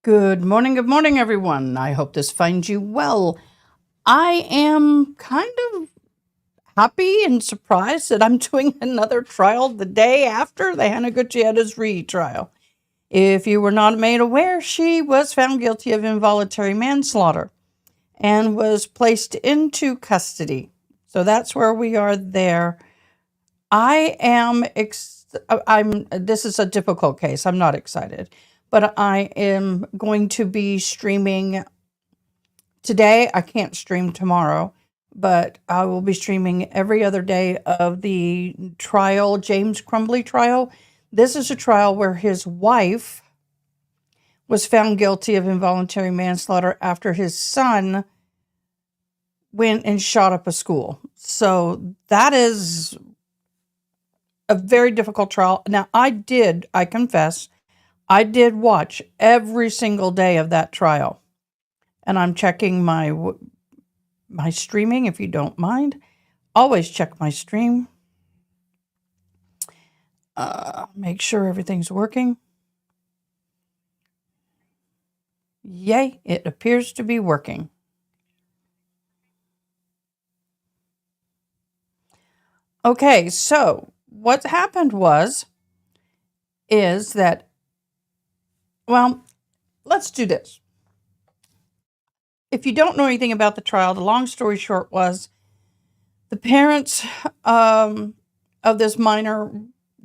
Good morning, everyone. I hope this finds you well. I am kind of happy and surprised that I'm doing another trial the day after the Hannah Gutierrez retrial. If you were not made aware, she was found guilty of involuntary manslaughter and was placed into custody. So that's where we are there. This is a difficult case. I'm not excited, but I am going to be streaming today. I can't stream tomorrow, but I will be streaming every other day of the trial, James Crumbly trial. This is a trial where his wife was found guilty of involuntary manslaughter after his son went and shot up a school. So that is a very difficult trial. Now, I confess, I did watch every single day of that trial. And I'm checking my streaming, if you don't mind. Always check my stream. Make sure everything's working. Yay, it appears to be working. Okay, so what happened is that, well, let's do this. If you don't know anything about the trial, the long story short was the parents of this minor,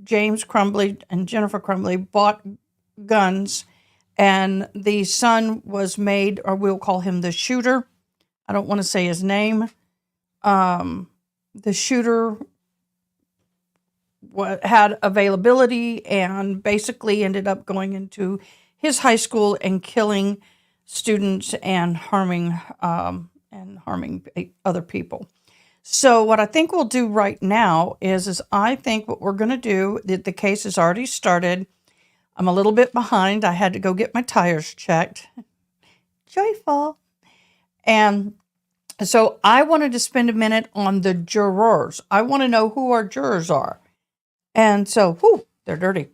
James Crumbly and Jennifer Crumbly, bought guns, and the son was made, or we'll call him the shooter. I don't want to say his name. The shooter had availability and basically ended up going into his high school and killing students and harming other people. So what I think we'll do right now is I think what we're going to do, the case has already started. I'm a little bit behind. I had to go get my tires checked. Joyful. And so I wanted to spend a minute on the jurors. I want to know who our jurors are. And so, they're dirty.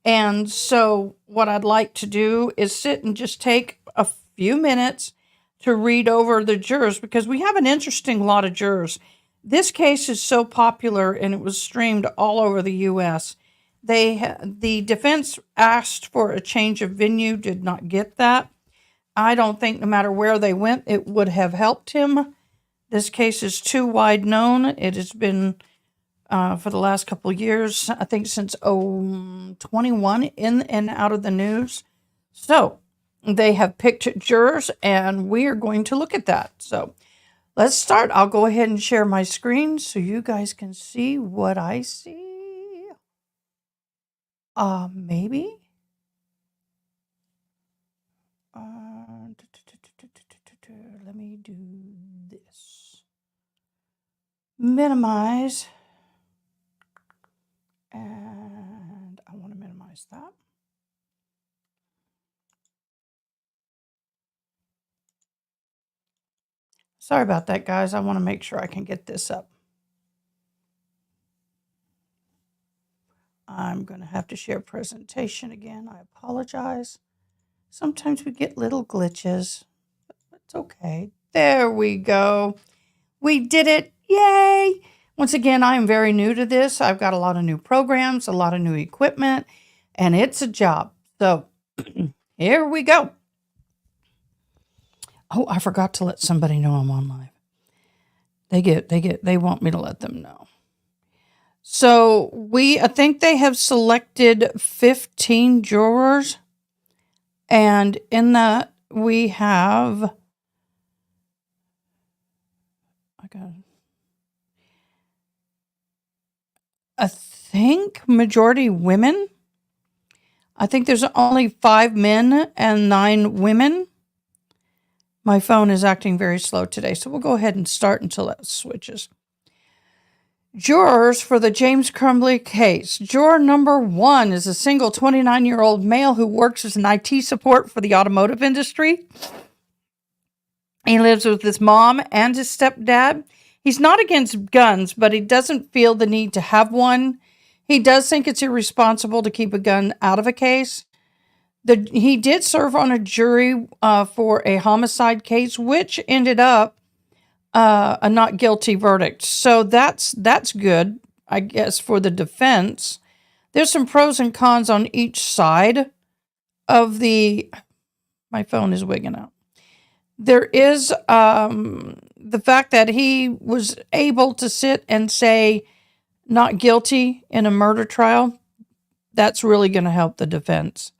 And so what I'd like to do is sit and just take a few minutes to read over the jurors, because we have an interesting lot of jurors. This case is so popular and it was streamed all over the U.S. The defense asked for a change of venue, did not get that. I don't think no matter where they went, it would have helped him. This case is too wide known. It has been for the last couple of years, I think since 21 in and out of the news. So they have picked jurors and we are going to look at that. So let's start. I'll go ahead and share my screen so you guys can see what I see. Maybe. Let me do this. Minimize. And I want to minimize that. Sorry about that, guys. I want to make sure I can get this up. I'm going to have to share presentation again. I apologize. Sometimes we get little glitches. It's okay. There we go. We did it. Yay! Once again, I am very new to this. I've got a lot of new programs, a lot of new equipment, and it's a job. So here we go. Oh, I forgot to let somebody know I'm on live. They want me to let them know. So I think they have selected 15 jurors, and in that we have, I think majority women. I think there's only 5 men and 9 women. My phone is acting very slow today, so we'll go ahead and start until that switches. Jurors for the James Crumbly case. Juror number 1 is a single 29-year-old male who works as an IT support for the automotive industry. He lives with his mom and his stepdad. He's not against guns, but he doesn't feel the need to have one. He does think it's irresponsible to keep a gun out of a case. He did serve on a jury for a homicide case, which ended up a not guilty verdict. So that's good, I guess, for the defense. There's some pros and cons on each side of the. My phone is wigging out. There is the fact that he was able to sit and say not guilty in a murder trial. That's really going to help the defense.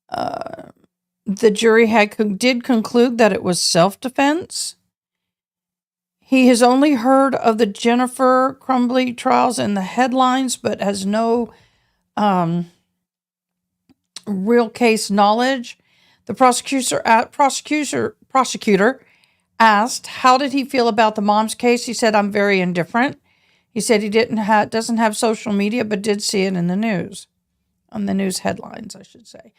The jury did conclude that it was self-defense. He has only heard of the Jennifer Crumbly trials in the headlines, but has no real case knowledge. The prosecutor asked, how did he feel about the mom's case? He said, I'm very indifferent. He said he doesn't have social media, but did see it in the news, on the news headlines, I should say.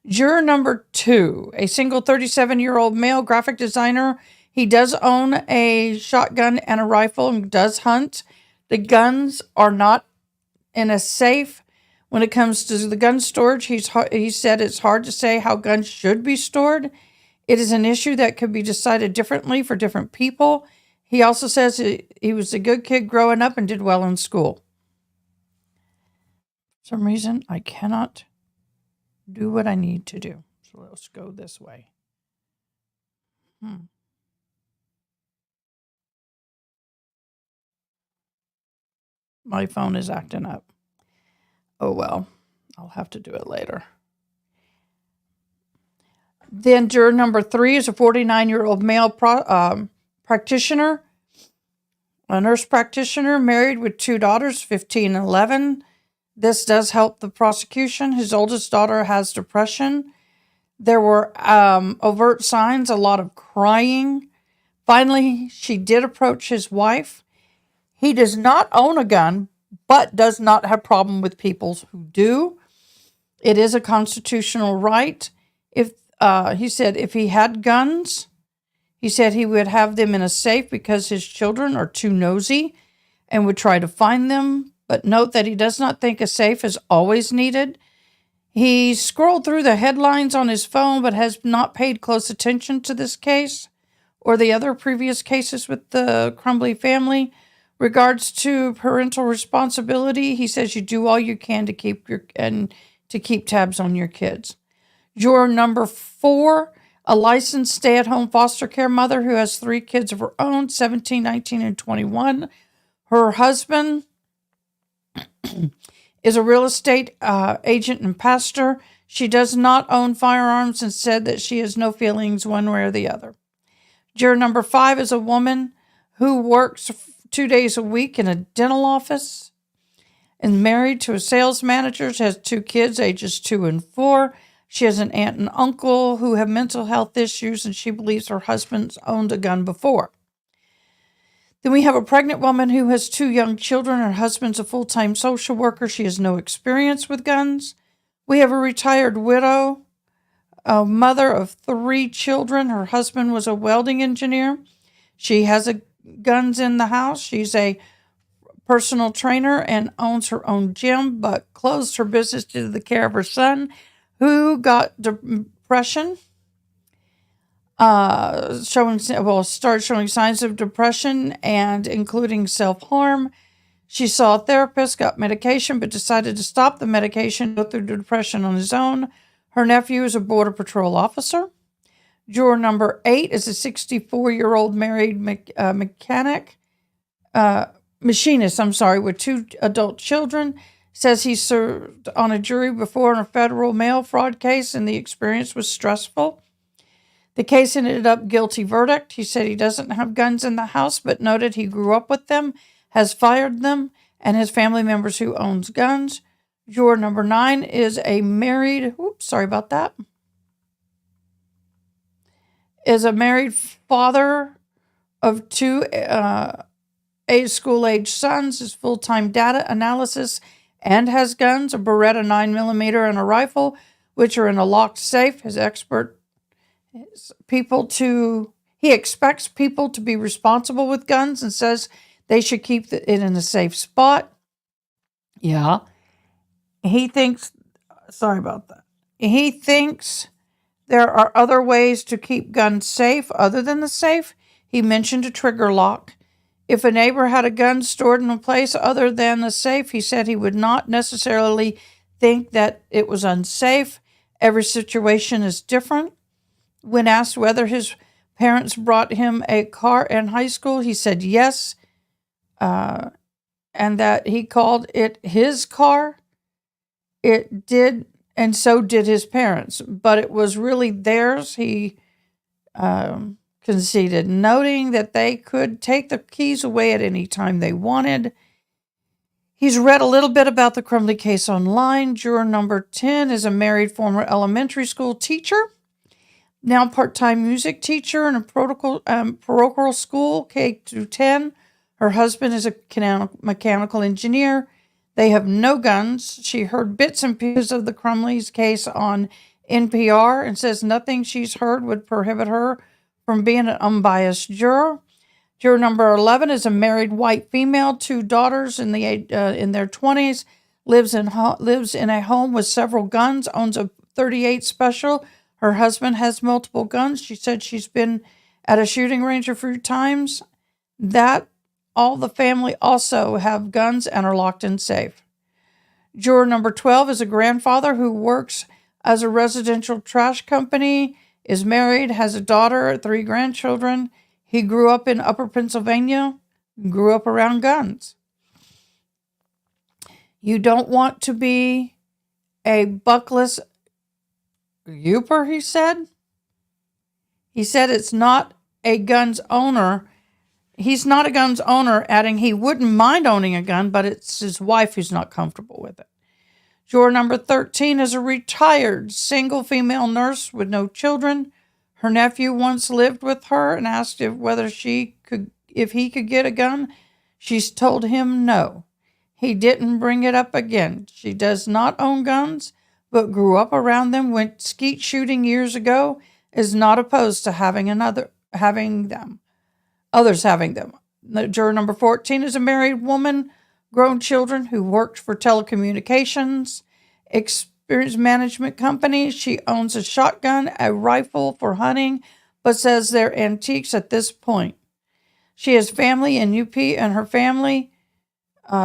Juror number 2, a single 37-year-old male graphic designer. He does own a shotgun and a rifle and does hunt. The guns are not in a safe. When it comes to the gun storage, he said it's hard to say how guns should be stored. It is an issue that could be decided differently for different people. He also says he was a good kid growing up and did well in school. For some reason, I cannot do what I need to do. So let's go this way. My phone is acting up. Oh, well, I'll have to do it later. Then juror number 3 is a 49-year-old male practitioner, a nurse practitioner, married with 2 daughters, 15 and 11. This does help the prosecution. His oldest daughter has depression. There were overt signs, a lot of crying. Finally, she did approach his wife. He does not own a gun, but does not have problem with people who do. It is a constitutional right. He said if he had guns, he said he would have them in a safe because his children are too nosy and would try to find them. But note that he does not think a safe is always needed. He scrolled through the headlines on his phone, but has not paid close attention to this case or the other previous cases with the Crumbly family. Regards to parental responsibility, he says you do all you can to keep tabs on your kids. Juror number 4, a licensed stay-at-home foster care mother who has 3 kids of her own, 17, 19, and 21. Her husband is a real estate agent and pastor. She does not own firearms and said that she has no feelings one way or the other. Juror number 5 is a woman who works 2 days a week in a dental office and married to a sales manager. She has 2 kids, ages 2 and 4. She has an aunt and uncle who have mental health issues, and she believes her husband's owned a gun before. Then we have a pregnant woman who has 2 young children. Her husband's a full-time social worker. She has no experience with guns. We have a retired widow, a mother of 3 children. Her husband was a welding engineer. She has guns in the house. She's a personal trainer and owns her own gym, but closed her business due to the care of her son, who got depression, started showing signs of depression and including self-harm. She saw a therapist, got medication, but decided to stop the medication, go through depression on his own. Her nephew is a Border Patrol officer. Juror number 8 is a 64-year-old married machinist, with 2 adult children. Says he served on a jury before in a federal mail fraud case, and the experience was stressful. The case ended up guilty verdict. He said he doesn't have guns in the house, but noted he grew up with them, has fired them, and has family members who owns guns. Juror number 9 is a married father of 2 school-age sons, is full-time data analysis, and has guns, a Beretta 9mm and a rifle, which are in a locked safe. He expects people to be responsible with guns and says they should keep it in a safe spot. Yeah. He thinks Sorry about that. He thinks there are other ways to keep guns safe other than the safe. He mentioned a trigger lock. If a neighbor had a gun stored in a place other than the safe, he said he would not necessarily think that it was unsafe. Every situation is different. When asked whether his parents brought him a car in high school, he said yes, and that he called it his car. It did, and so did his parents, but it was really theirs. He conceded, noting that they could take the keys away at any time they wanted. He's read a little bit about the Crumbly case online. Juror number 10 is a married former elementary school teacher, now part-time music teacher in a parochial school, K-10. Her husband is a mechanical engineer. They have no guns. She heard bits and pieces of the Crumbley's case on NPR and says nothing she's heard would prohibit her from being an unbiased juror. Juror number 11 is a married white female, 2 daughters in their 20s, lives in a home with several guns, owns a .38 special. Her husband has multiple guns. She said she's been at a shooting range a few times. That all the family also have guns and are locked in safe. Juror number 12 is a grandfather who works as a residential trash company, is married, has a daughter, 3 grandchildren. He grew up in Upper Pennsylvania, grew up around guns. You don't want to be a buckless youper, he said. He said it's not a gun's owner. He's not a gun's owner, adding he wouldn't mind owning a gun, but it's his wife who's not comfortable with it. Juror number 13 is a retired single female nurse with no children. Her nephew once lived with her and asked if he could get a gun. She's told him no. He didn't bring it up again. She does not own guns, but grew up around them, went skeet shooting years ago, is not opposed to others having them. Juror number 14 is a married woman, grown children, who worked for telecommunications, experience management company. She owns a shotgun, a rifle for hunting, but says they're antiques at this point. She has family in UP, and her family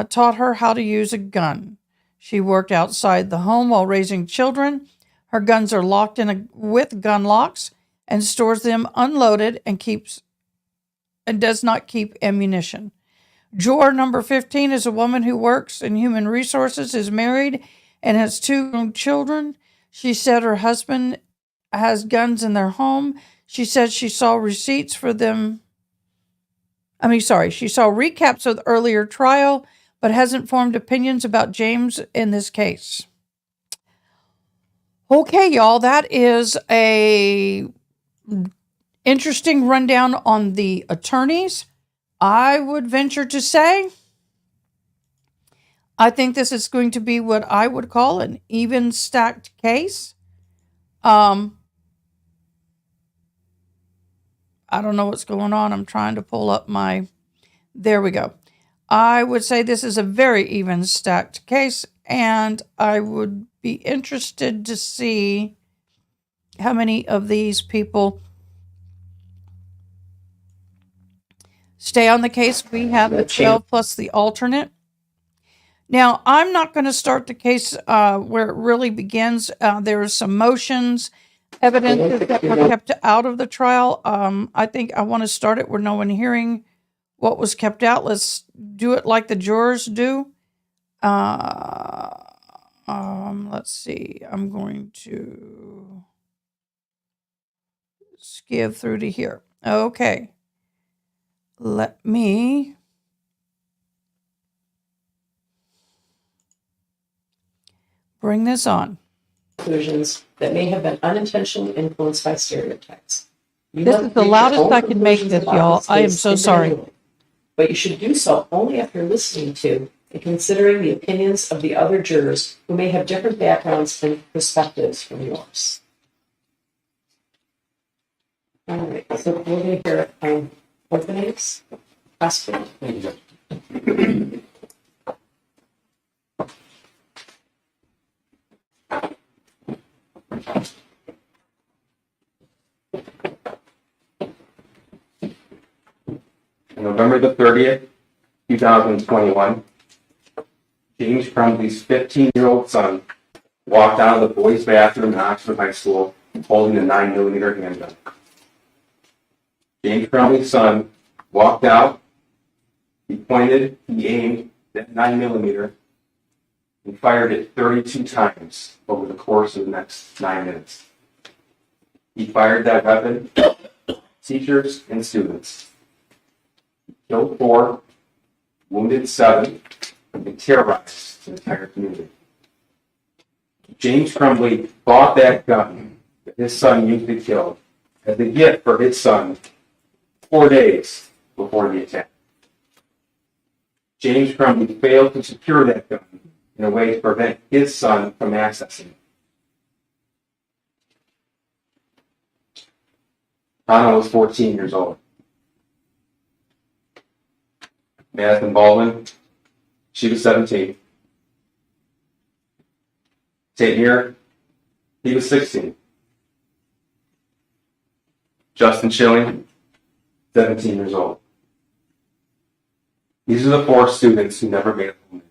taught her how to use a gun. She worked outside the home while raising children. Her guns are locked with gun locks and stores them unloaded and does not keep ammunition. Juror number 15 is a woman who works in human resources, is married, and has 2 grown children. She said her husband has guns in their home. She said she saw receipts for them. She saw recaps of the earlier trial, but hasn't formed opinions about James in this case. Okay, y'all, that is a interesting rundown on the attorneys. I would venture to say I think this is going to be what I would call an even stacked case. I don't know what's going on. I'm trying to pull up there we go. I would say this is a very even stacked case, and I would be interested to see how many of these people stay on the case. We have the 12 plus the alternate. Now, I'm not going to start the case where it really begins. There are some motions, evidences that were kept out of the trial. I think I want to start it where no one hearing what was kept out. Let's do it like the jurors do. Let's see. I'm going to skip through to here. Okay. Let me bring this on. Conclusions that may have been unintentionally influenced by stereotypes. This is the loudest I can make this, y'all. I am so sorry. But you should do so only after listening to and considering the opinions of the other jurors who may have different backgrounds and perspectives from yours. All right, so we're going to hear openings, questions. On November the 30th, 2021, James Crumbly's 15-year-old son walked out of the boys' bathroom in Oxford High School holding a 9mm handgun. James Crumbly's son walked out, he pointed, he aimed that 9mm and fired it 32 times over the course of the next 9 minutes. He fired that weapon at teachers and students. He killed 4, wounded 7, and terrorized the entire community. James Crumbly bought that gun that his son used to kill as a gift for his son 4 days before the attack. James Crumbly failed to secure that gun in a way to prevent his son from accessing it. Donna was 14 years old. Madison Baldwin, she was 17. St. Muir, he was 16. Justin Schilling, 17 years old. These are the 4 students who never made it home.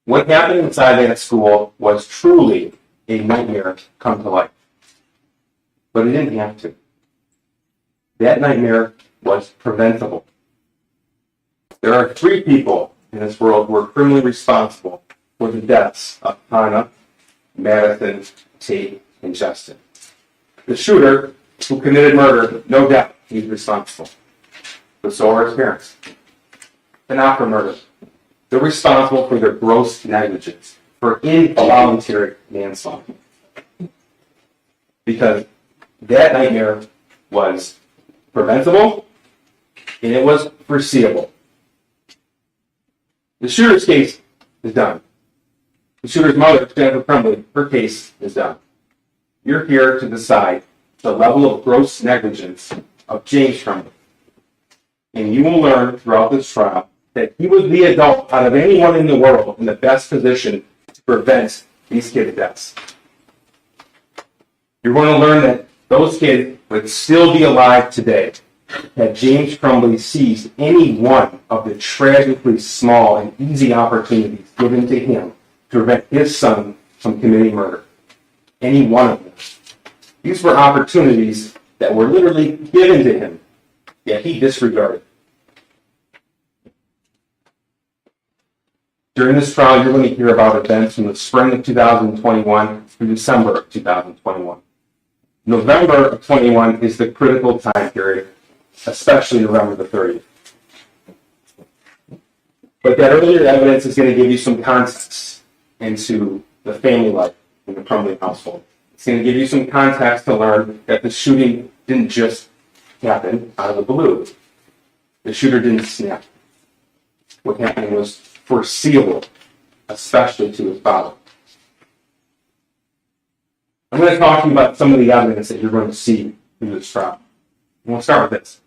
What happened inside that school was truly a nightmare come to life. But it didn't have to. That nightmare was preventable. There are 3 people in this world who are criminally responsible for the deaths of Hannah, Madison, Tate, and Justin. The shooter who committed murder, no doubt, he's responsible. But so are his parents. But not for murder. They're responsible for their gross negligence, for involuntary manslaughter. Because that nightmare was preventable and it was foreseeable. The shooter's case is done. The shooter's mother, Jennifer Crumbley, her case is done. You're here to decide the level of gross negligence of James Crumbley. And you will learn throughout this trial that he was the adult out of anyone in the world in the best position to prevent these kids' deaths. You're going to learn that those kids would still be alive today had James Crumbly seized any one of the tragically small and easy opportunities given to him to prevent his son from committing murder. Any one of them. These were opportunities that were literally given to him, yet he disregarded. During this trial, you're going to hear about events from the spring of 2021 through December of 2021. November of 21 is the critical time period, especially November the 30th. But that earlier evidence is going to give you some context into the family life in the Crumbly household. It's going to give you some context to learn that the shooting didn't just happen out of the blue. The shooter didn't snap. What happened was foreseeable, especially to his father. I'm going to talk to you about some of the evidence that you're going to see in this trial. And we'll start with this.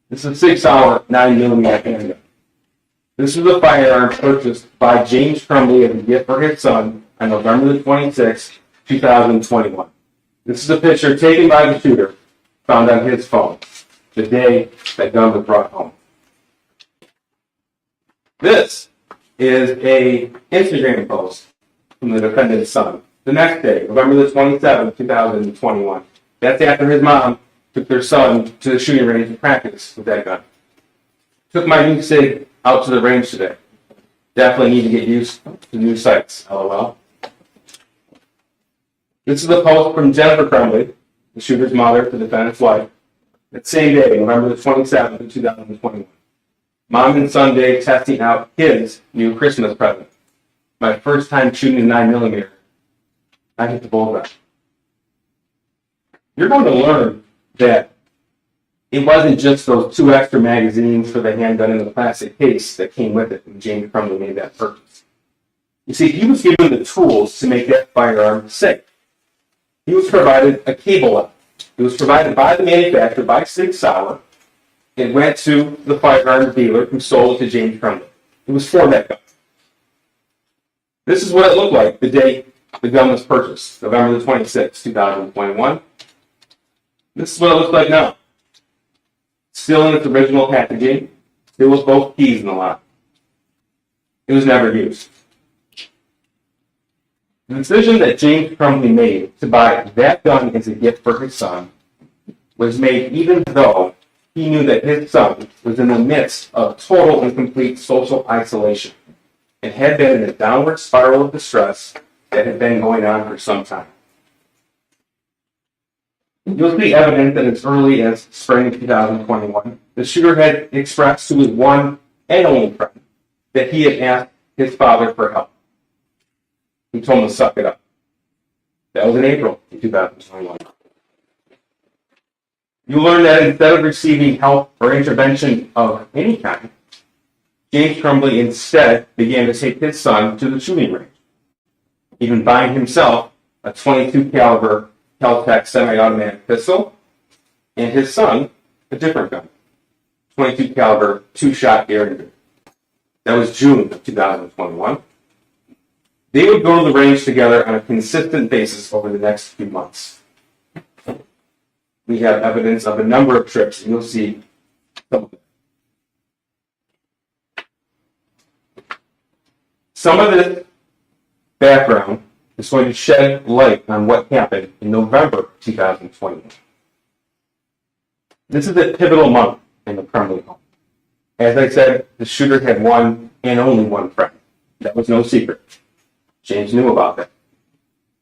This is a 6-hour 9mm handgun. This is a firearm purchased by James Crumbly as a gift for his son on November the 26th, 2021. This is a picture taken by the shooter, found on his phone, the day that gun was brought home. This is a Instagram post from the defendant's son. The next day, November the 27th, 2021. That's after his mom took their son to the shooting range to practice with that gun. Took my new SIG out to the range today. Definitely need to get used to new sights, LOL. This is a post from Jennifer Crumbley, the shooter's mother, the defendant's wife. That same day, November the 27th of 2021. Mom and son day testing out his new Christmas present. My first time shooting a 9mm. I hit the bullseye. You're going to learn that it wasn't just those 2 extra magazines for the handgun in the plastic case that came with it when James Crumbly made that purchase. You see, he was given the tools to make that firearm safe. He was provided a cable lock. It was provided by the manufacturer, by Sig Sauer. It went to the firearm dealer who sold it to James Crumbly. It was for that gun. This is what it looked like the day The gun was purchased November the 26th, 2021. This is what it looks like now. Still in its original packaging, still with both keys in the lock. It was never used. The decision that James Crumbly made to buy that gun as a gift for his son was made even though he knew that his son was in the midst of total and complete social isolation and had been in a downward spiral of distress that had been going on for some time. You'll see evidence that as early as spring of 2021, the shooter had expressed to his one and only friend that he had asked his father for help. He told him to suck it up. That was in April of 2021. You learn that instead of receiving help or intervention of any kind, James Crumbly instead began to take his son to the shooting range, even buying himself a .22 caliber Kel-Tec semi-automatic pistol, and his son a different gun, .22 caliber two-shot Derringer. That was June of 2021. They would go to the range together on a consistent basis over the next few months. We have evidence of a number of trips, and you'll see some of them. Some of this background is going to shed light on what happened in November 2021. This is a pivotal month in the Crumbly home. As I said, the shooter had one and only one friend. That was no secret. James knew about that.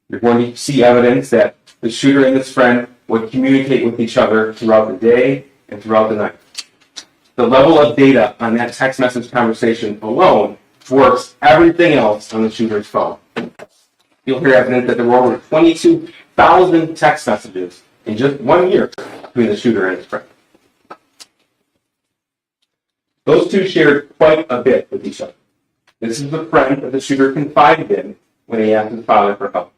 You're going to see evidence that the shooter and his friend would communicate with each other throughout the day and throughout the night. The level of data on that text message conversation alone dwarfs everything else on the shooter's phone. You'll hear evidence that there were over 22,000 text messages in just 1 year between the shooter and his friend. Those two shared quite a bit with each other. This is the friend that the shooter confided in when he asked his father for help.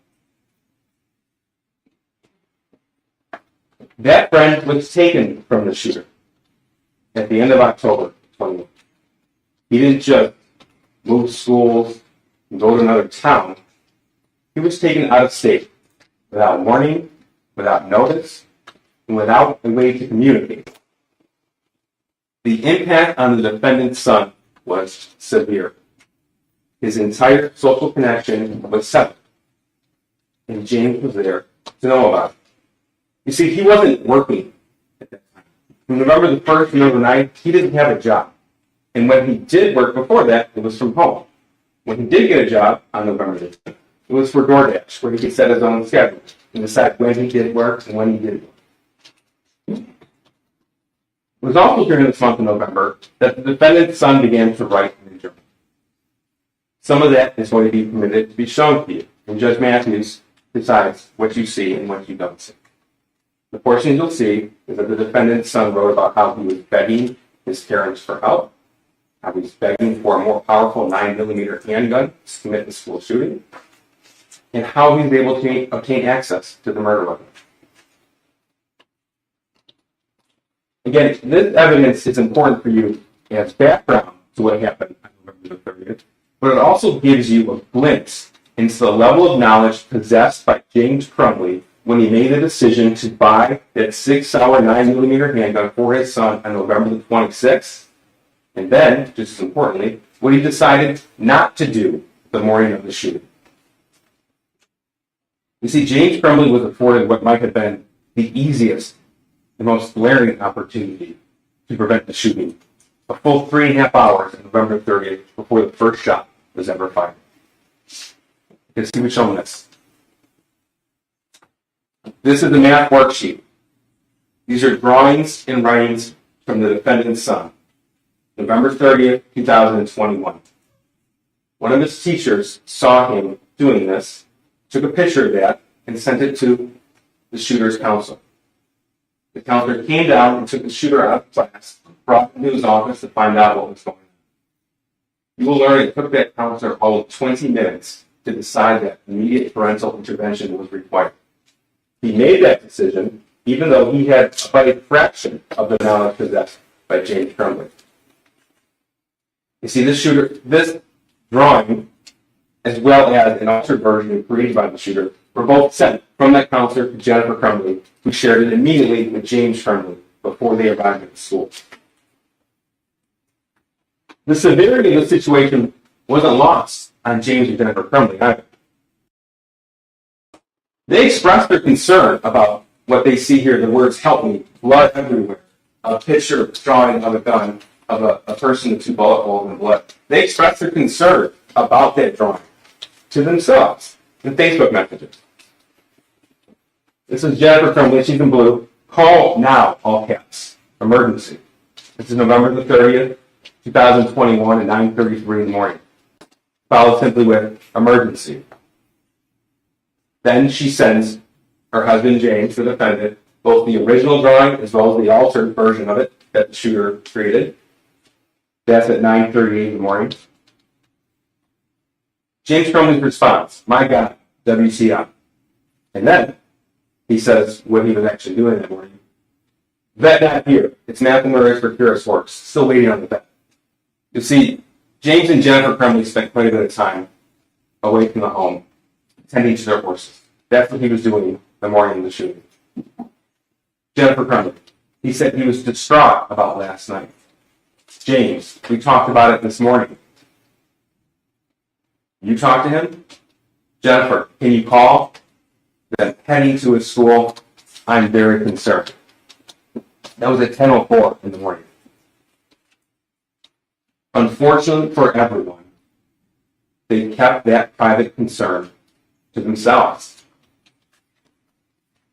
That friend was taken from the shooter at the end of October 21. He didn't just move schools and go to another town. He was taken out of state without warning, without notice, and without a way to communicate. The impact on the defendant's son was severe. His entire social connection was severed, and James was there to know about it. You see, he wasn't working at that time. From November the 1st to November 9th, he didn't have a job. And when he did work before that, it was from home. When he did get a job on November the 10th, it was for DoorDash, where he could set his own schedule and decide when he did work and when he didn't work. It was also during this month of November that the defendant's son began to write in the journal. Some of that is going to be permitted to be shown to you, and Judge Matthews decides what you see and what you don't see. The portion you'll see is that the defendant's son wrote about how he was begging his parents for help, how he was begging for a more powerful 9mm handgun to commit the school shooting, and how he was able to obtain access to the murder weapon. Again, this evidence is important for you as background to what happened on November the 30th, but it also gives you a glimpse into the level of knowledge possessed by James Crumbly when he made the decision to buy that 6-hour 9mm handgun for his son on November the 26th, and then, just as importantly, what he decided not to do the morning of the shooting. You see, James Crumbly was afforded what might have been the easiest, the most glaring opportunity to prevent the shooting, a full 3.5 hours on November 30th before the first shot was ever fired. Because he was shown this. This is the math worksheet. These are drawings and writings from the defendant's son, November 30th, 2021. One of his teachers saw him doing this, took a picture of that, and sent it to the shooter's counsel. The counselor came down and took the shooter out of class, brought him to his office to find out what was going on. You will learn it took that counselor all of 20 minutes to decide that immediate parental intervention was required. He made that decision even though he had but a fraction of the knowledge possessed by James Crumbly. You see, this drawing as well as an altered version created by the shooter, were both sent from that counselor to Jennifer Crumbley, who shared it immediately with James Crumbley before they arrived at the school. The severity of the situation wasn't lost on James and Jennifer Crumbley either. They expressed their concern about what they see here, the words "help me," blood everywhere, a picture drawing of a gun of a person with 2 bullet holes in blood. They expressed their concern about that drawing to themselves in Facebook messages. This is Jennifer Crumbley, she's in blue. Call now, all caps. Emergency. This is November the 30th, 2021 at 9:33 in the morning. Followed simply with emergency. Then she sends her husband James, the defendant, both the original drawing as well as the altered version of it that the shooter created. That's at 9:38 in the morning. James Crumbley's response, "My God, WCI." And then he says what he was actually doing that morning. "Vet not here. It's mathematics for Curious Works. Still waiting on the vet." You see, James and Jennifer Crumbley spent quite a bit of time away from the home, tending to their horses. That's what he was doing the morning of the shooting. Jennifer Crumbley, he said he was distraught about last night. James, we talked about it this morning. You talked to him? Jennifer, can you call? Then heading to his school, I'm very concerned. That was at 10:04 in the morning. Unfortunately for everyone, they kept that private concern to themselves.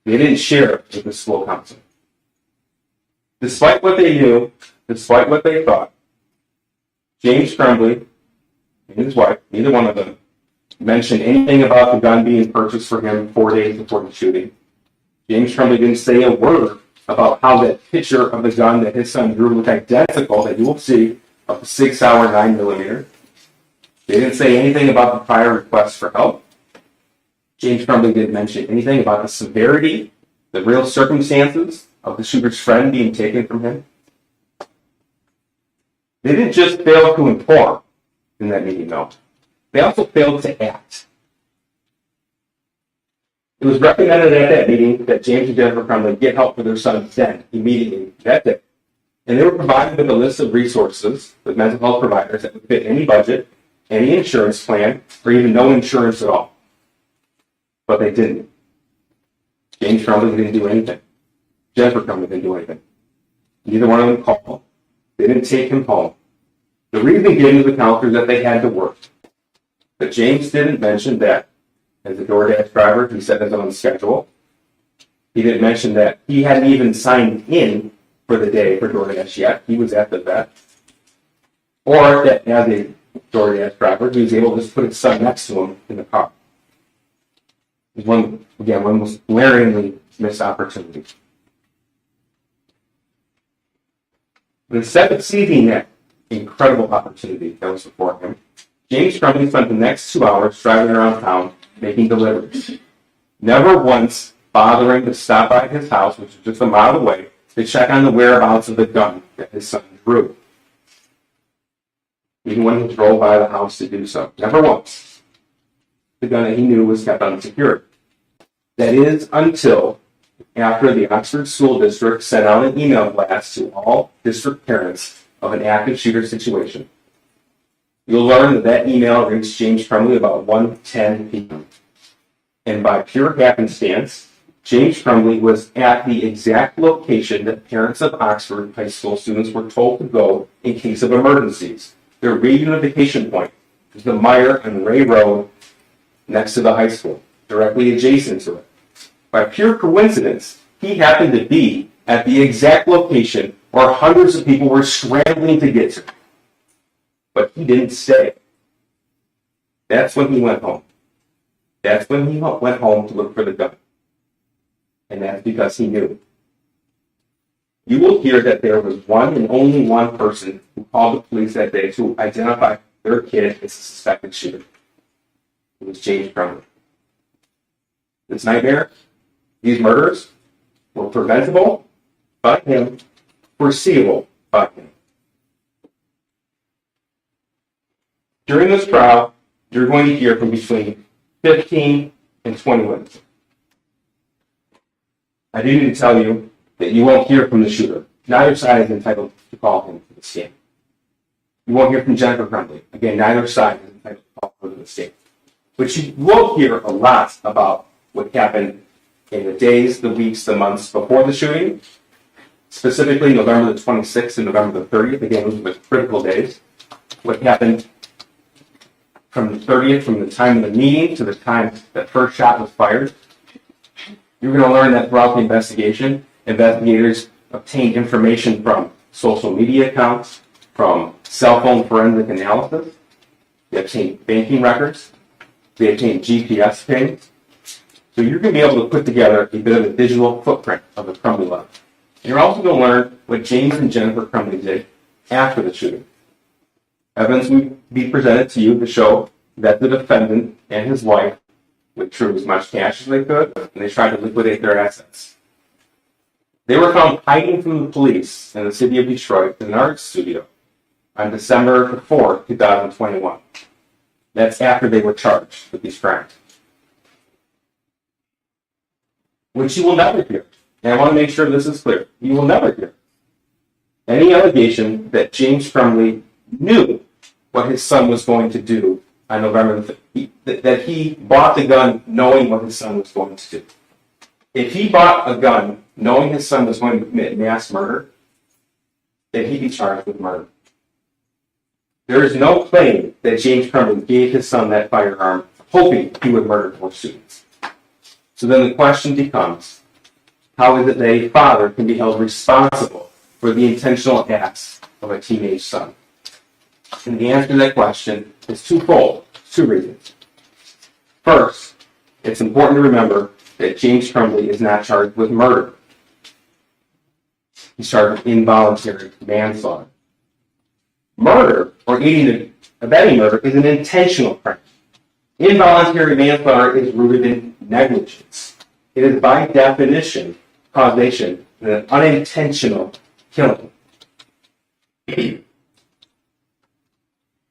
They didn't share it with the school council. Despite what they knew, despite what they thought, James Crumbley and his wife, neither one of them, mentioned anything about the gun being purchased for him 4 days before the shooting. James Crumbley didn't say a word about how that picture of the gun that his son drew looked identical, that you will see, of the 6-hour 9mm. They didn't say anything about the prior request for help. James Crumbley didn't mention anything about the severity, the real circumstances of the shooter's friend being taken from him. They didn't just fail to inform in that meeting, though. They also failed to act. It was recommended at that meeting that James and Jennifer Crumbley get help for their son then, immediately, that day. And they were provided with a list of resources with mental health providers that would fit any budget, any insurance plan, or even no insurance at all. But they didn't. James Crumbley didn't do anything. Jennifer Crumbley didn't do anything. Neither one of them called. They didn't take him home. The reason given to the counselors that they had to work. But James didn't mention that as a DoorDash driver, he set his own schedule. He didn't mention that he hadn't even signed in for the day for DoorDash yet. He was at the vet. Or that as a DoorDash driver, he was able to just put his son next to him in the car. It was one most glaringly missed opportunity. But instead of seizing that incredible opportunity that was before him, James Crumbley spent the next 2 hours driving around town making deliveries, never once bothering to stop by his house, which was just a mile away, to check on the whereabouts of the gun that his son drew. Even when he drove by the house to do so, never once. The gun that he knew was kept unsecured. That is until after the Oxford School District sent out an email blast to all district parents of an active shooter situation. You'll learn that that email reached James Crumbley about 1:10 p.m. And by pure happenstance, James Crumbley was at the exact location that parents of Oxford high school students were told to go in case of emergencies. Their reunification point is the Meyer and Ray Road next to the high school, directly adjacent to it. By pure coincidence, he happened to be at the exact location where hundreds of people were scrambling to get to. But he didn't stay. That's when he went home. That's when he went home to look for the gun. And that's because he knew. You will hear that there was one and only one person who called the police that day to identify their kid as a suspected shooter. It was James Crumbley. This nightmare, these murders, were preventable by him, foreseeable by him. During this trial, you're going to hear from between 15 and 20 witnesses. I do need to tell you that you won't hear from the shooter. Neither side is entitled to call him to the stand. You won't hear from Jennifer Crumbley. Again, neither side is entitled to call her to the stand. But you will hear a lot about what happened in the days, the weeks, the months before the shooting, specifically November the 26th and November the 30th. Again, those were critical days. What happened from the 30th, from the time of the meeting to the time that first shot was fired. You're going to learn that throughout the investigation, investigators obtained information from social media accounts, from cell phone forensic analysis. They obtained banking records. They obtained GPS pings. So you're going to be able to put together a bit of a digital footprint of the Crumbly life. And you're also going to learn what James and Jennifer Crumbly did after the shooting. Evidence will be presented to you to show that the defendant and his wife withdrew as much cash as they could, and they tried to liquidate their assets. They were found hiding from the police in the city of Detroit in an art studio on December 4th, 2021. That's after they were charged with these crimes. Which you will never hear. And I want to make sure this is clear. You will never hear any allegation that James Crumbly knew what his son was going to do on November the 5th. That he bought the gun knowing what his son was going to do. If he bought a gun knowing his son was going to commit mass murder, then he'd be charged with murder. There is no claim that James Crumbly gave his son that firearm hoping he would murder 4 students. So then the question becomes, how is it that a father can be held responsible for the intentional acts of a teenage son? And the answer to that question is twofold, 2 reasons. First, it's important to remember that James Crumbly is not charged with murder. He's charged with involuntary manslaughter. Murder, or aiding and abetting murder, is an intentional crime. Involuntary manslaughter is rooted in negligence. It is by definition causation in an unintentional killing.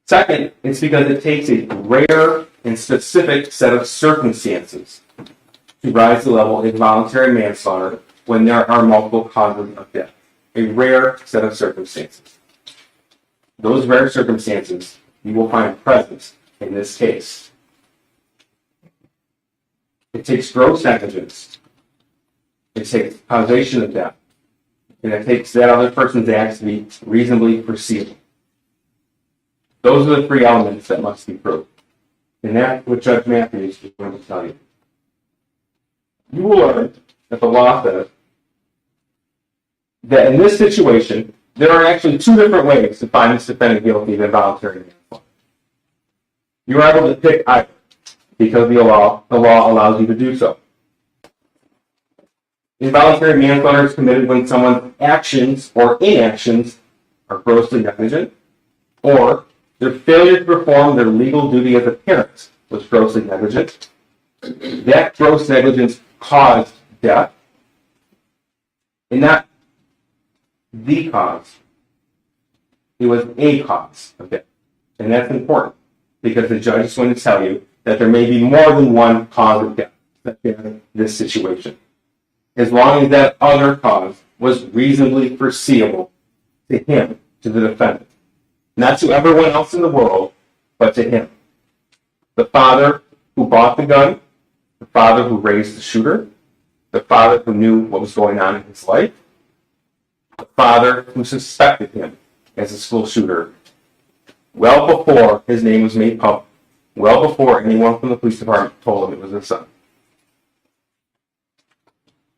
Second, it's because it takes a rare and specific set of circumstances to rise to the level of involuntary manslaughter when there are multiple causes of death. A rare set of circumstances. Those rare circumstances you will find present in this case. It takes gross negligence. It takes causation of death. And it takes that other person's acts to be reasonably foreseeable. Those are the 3 elements that must be proved. And that's what Judge Matthews is going to tell you. You will learn that the law says that in this situation, there are actually 2 different ways to find this defendant guilty of involuntary manslaughter. You are able to pick either, because the law allows you to do so. Involuntary manslaughter is committed when someone's actions or inactions are grossly negligent, or their failure to perform their legal duty as a parent was grossly negligent. That gross negligence caused death, and not the cause. It was a cause of death. And that's important, because the judge is going to tell you that there may be more than one cause of death in this situation, as long as that other cause was reasonably foreseeable to him, to the defendant. Not to everyone else in the world, but to him. The father who bought the gun, the father who raised the shooter, the father who knew what was going on in his life, the father who suspected him as a school shooter well before his name was made public, well before anyone from the police department told him it was his son.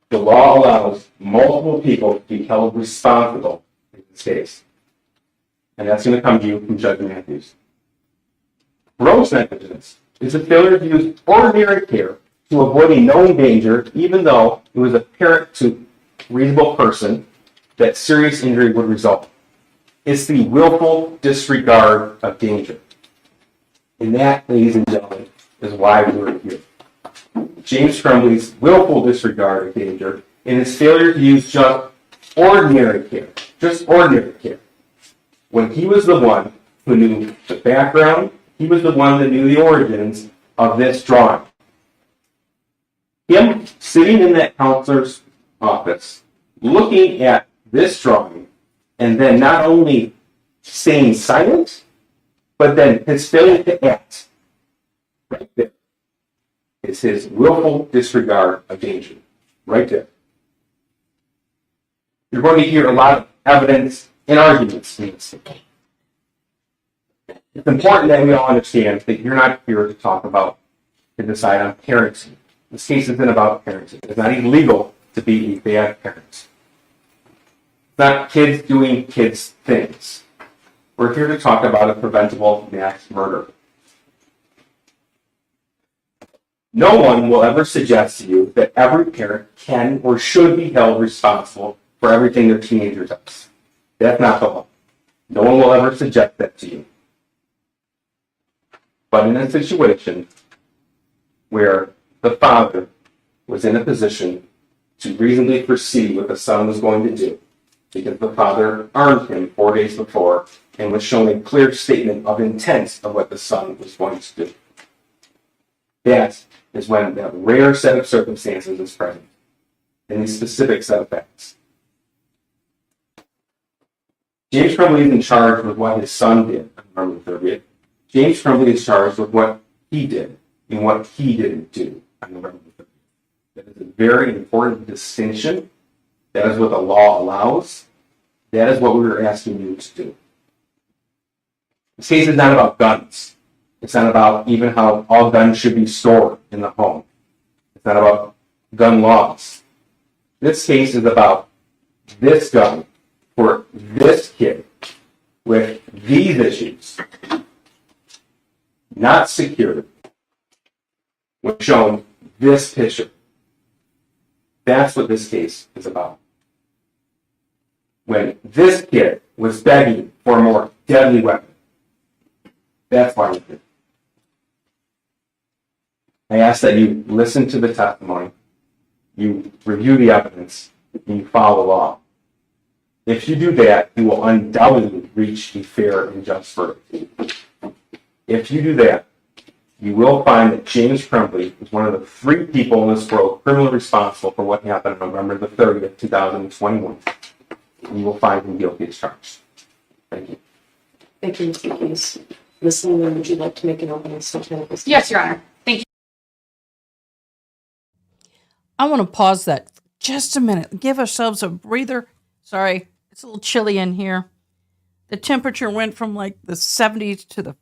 The law allows multiple people to be held responsible in this case. And that's going to come to you from Judge Matthews. Gross negligence is a failure to use ordinary care to avoid a known danger, even though it was apparent to a reasonable person that serious injury would result. It's the willful disregard of danger. And that, ladies and gentlemen, is why we're here. James Crumbly's willful disregard of danger and his failure to use just ordinary care, when he was the one who knew the background, he was the one that knew the origins of this drawing. Him sitting in that counselor's office, looking at this drawing, and then not only staying silent, but then his failure to act, right there, is his willful disregard of danger, right there. You're going to hear a lot of evidence and arguments in this. It's important that we all understand that you're not here to talk about, to decide on parenting. This case isn't about parenting. It's not illegal to be a bad parent. It's not kids doing kids' things. We're here to talk about a preventable mass murder. No one will ever suggest to you that every parent can or should be held responsible for everything their teenager does. That's not the law. No one will ever suggest that to you. But in a situation where the father was in a position to reasonably foresee what the son was going to do, because the father armed him 4 days before and was shown a clear statement of intent of what the son was going to do. That is when that rare set of circumstances is present, in these specific set of facts. James Crumbly is in charge with what his son did on November 30th. James Crumbly is charged with what he did and what he didn't do on November 30th. That is a very important distinction. That is what the law allows. That is what we were asking you to do. This case is not about guns. It's not about even how all guns should be stored in the home. It's not about gun laws. This case is about this gun for this kid with these issues, not secured, was shown this picture. That's what this case is about. When this kid was begging for a more deadly weapon, that's why we're here. I ask that you listen to the testimony, you review the evidence, and you follow the law. If you do that, you will undoubtedly reach a fair and just verdict. If you do that, you will find that James Crumbly is one of the 3 people in this world criminally responsible for what happened on November the 30th, 2021. And you will find him guilty as charged. Thank you. Thank you, Mr. Keys. Ms. Lehman, would you like to make an opening statement? Yes, Your Honor. Thank you. I want to pause that for just a minute. Give ourselves a breather. Sorry, it's a little chilly in here. The temperature went from like the 70s to the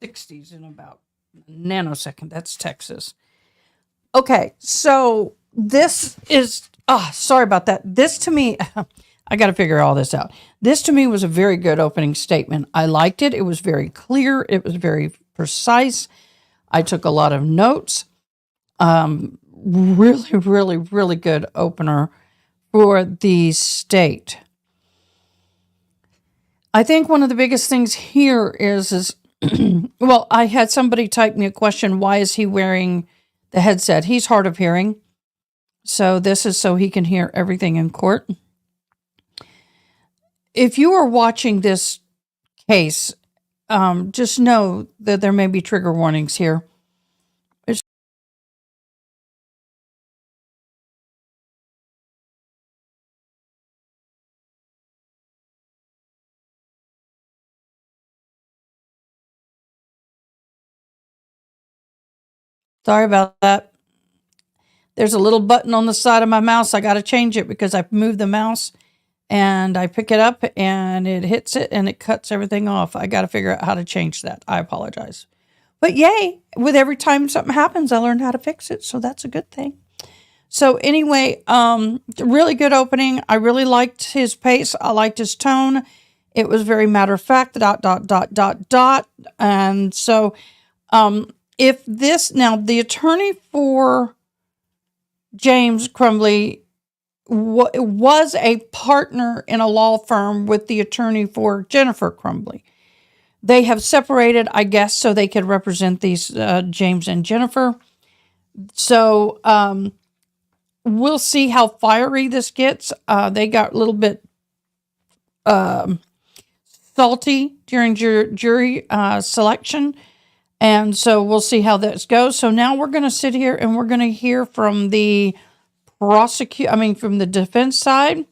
60s in about a nanosecond. That's Texas. Okay, so this is, sorry about that. This to me, I got to figure all this out. This to me was a very good opening statement. I liked it. It was very clear. It was very precise. I took a lot of notes. Really, really, really good opener for the state. I think one of the biggest things here is well, I had somebody type me a question. Why is he wearing the headset? He's hard of hearing. So this is so he can hear everything in court. If you are watching this case, just know that there may be trigger warnings here. Sorry about that. There's a little button on the side of my mouse. I got to change it because I moved the mouse and I pick it up and it hits it and it cuts everything off. I got to figure out how to change that. I apologize. But yay, with every time something happens, I learned how to fix it. So that's a good thing. So anyway, really good opening. I really liked his pace. I liked his tone. It was very matter of fact, ... And so, if this, now the attorney for James Crumbly was a partner in a law firm with the attorney for Jennifer Crumbly. They have separated, I guess, so they could represent these James and Jennifer. So we'll see how fiery this gets. They got a little bit salty during jury selection. And so we'll see how this goes. So now we're going to sit here and we're going to hear from the from the defense side.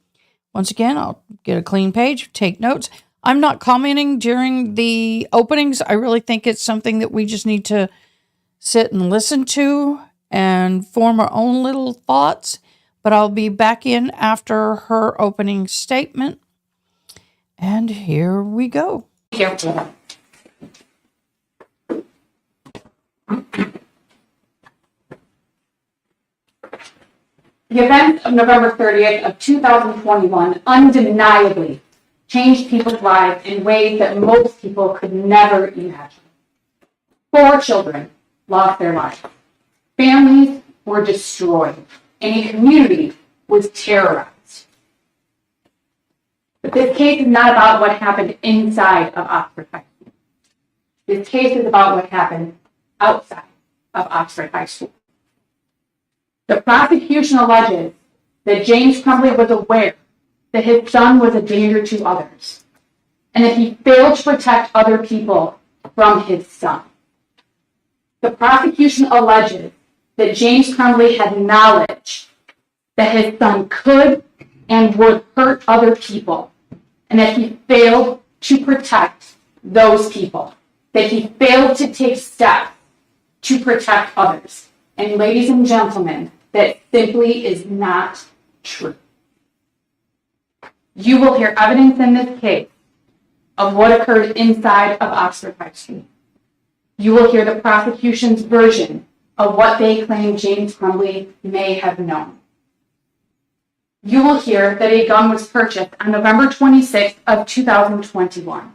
Once again, I'll get a clean page, take notes. I'm not commenting during the openings. I really think it's something that we just need to sit and listen to and form our own little thoughts. But I'll be back in after her opening statement. And here we go. The events of November 30th of 2021 undeniably changed people's lives in ways that most people could never imagine. 4 children lost their lives. Families were destroyed, and a community was terrorized. But this case is not about what happened inside of Oxford High School. This case is about what happened outside of Oxford High School. The prosecution alleges that James Crumbly was aware that his son was a danger to others, and that he failed to protect other people from his son. The prosecution alleges that James Crumbly had knowledge that his son could and would hurt other people, and that he failed to protect those people, that he failed to take steps to protect others. And ladies and gentlemen, that simply is not true. You will hear evidence in this case of what occurred inside of Oxford High School. You will hear the prosecution's version of what they claim James Crumbly may have known. You will hear that a gun was purchased on November 26th of 2021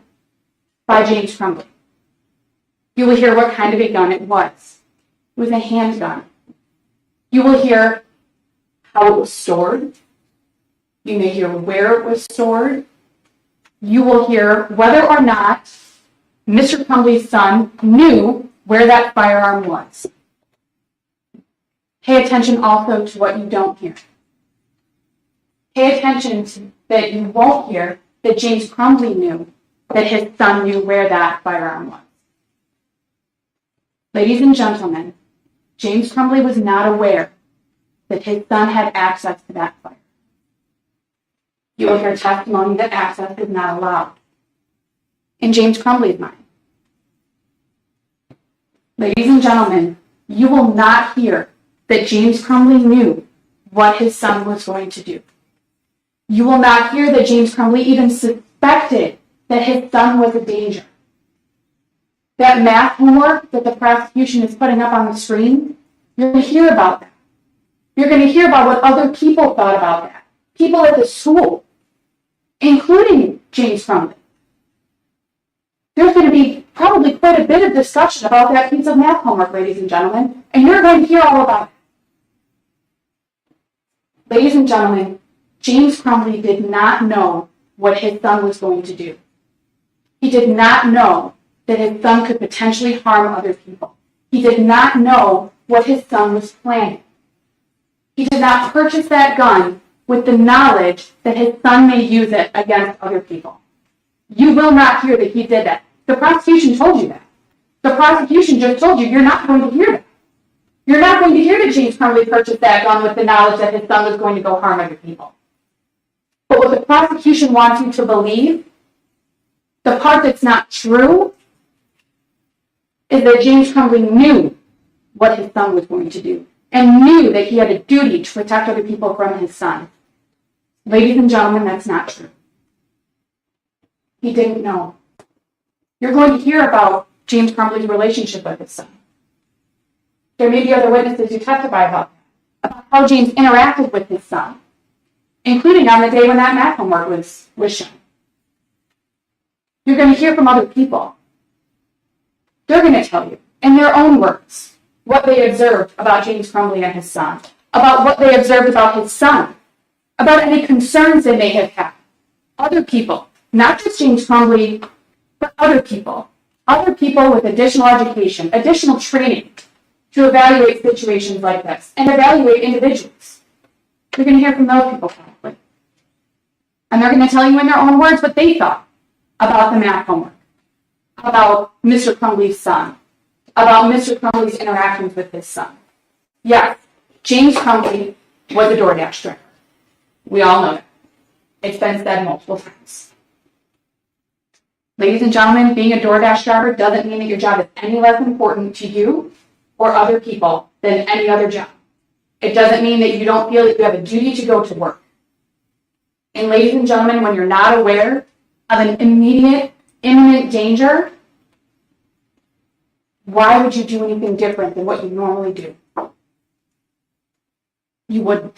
by James Crumbly. You will hear what kind of a gun it was. It was a handgun. You will hear how it was stored. You may hear where it was stored. You will hear whether or not Mr. Crumbly's son knew where that firearm was. Pay attention also to what you don't hear. Pay attention to that you won't hear that James Crumbly knew that his son knew where that firearm was. Ladies and gentlemen, James Crumbly was not aware that his son had access to that firearm. You will hear testimony that access is not allowed in James Crumbly's mind. Ladies and gentlemen, you will not hear that James Crumbly knew what his son was going to do. You will not hear that James Crumbly even suspected that his son was a danger. That math homework that the prosecution is putting up on the screen, you're going to hear about that. You're going to hear about what other people thought about that. People at the school, including James Crumbly. There's going to be probably quite a bit of discussion about that piece of math homework, ladies and gentlemen, and you're going to hear all about it. Ladies and gentlemen, James Crumbly did not know what his son was going to do. He did not know that his son could potentially harm other people. He did not know what his son was planning. He did not purchase that gun with the knowledge that his son may use it against other people. You will not hear that he did that. The prosecution told you that. The prosecution just told you you're not going to hear that. You're not going to hear that James Crumbly purchased that gun with the knowledge that his son was going to go harm other people. But what the prosecution wants you to believe, the part that's not true, is that James Crumbly knew what his son was going to do and knew that he had a duty to protect other people from his son. Ladies and gentlemen, that's not true. He didn't know. You're going to hear about James Crumbly's relationship with his son. There may be other witnesses who testify about how James interacted with his son, including on the day when that math homework was shown. You're going to hear from other people. They're going to tell you, in their own words, what they observed about James Crumbly and his son, about what they observed about his son, about any concerns they may have had. Other people, not just James Crumbly, but other people with additional education, additional training to evaluate situations like this and evaluate individuals. You're going to hear from those people probably. And they're going to tell you in their own words what they thought about the math homework, about Mr. Crumbly's son, about Mr. Crumbley's interactions with his son. Yes, James Crumbley was a DoorDash driver. We all know that. It's been said multiple times. Ladies and gentlemen, being a DoorDash driver doesn't mean that your job is any less important to you or other people than any other job. It doesn't mean that you don't feel that you have a duty to go to work. And ladies and gentlemen, when you're not aware of an immediate, imminent danger, why would you do anything different than what you normally do? You wouldn't,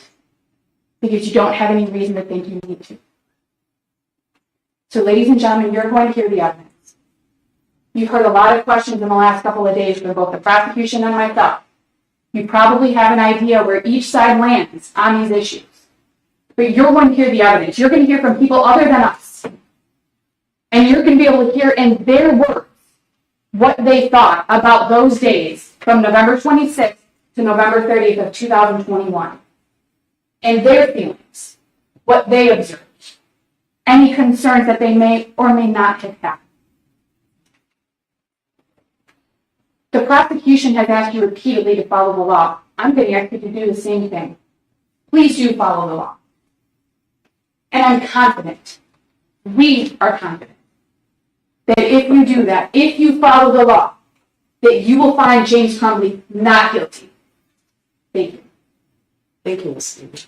because you don't have any reason to think you need to. So ladies and gentlemen, you're going to hear the evidence. You've heard a lot of questions in the last couple of days from both the prosecution and myself. You probably have an idea where each side lands on these issues. But you're going to hear the evidence. You're going to hear from people other than us. And you're going to be able to hear in their words what they thought about those days from November 26th to November 30th of 2021. And their feelings, what they observed, any concerns that they may or may not have had. The prosecution has asked you repeatedly to follow the law. I'm going to ask you to do the same thing. Please do follow the law. And I'm confident, we are confident, that if you do that, if you follow the law, that you will find James Crumbly not guilty. Thank you. Thank you, Ms. Stevens.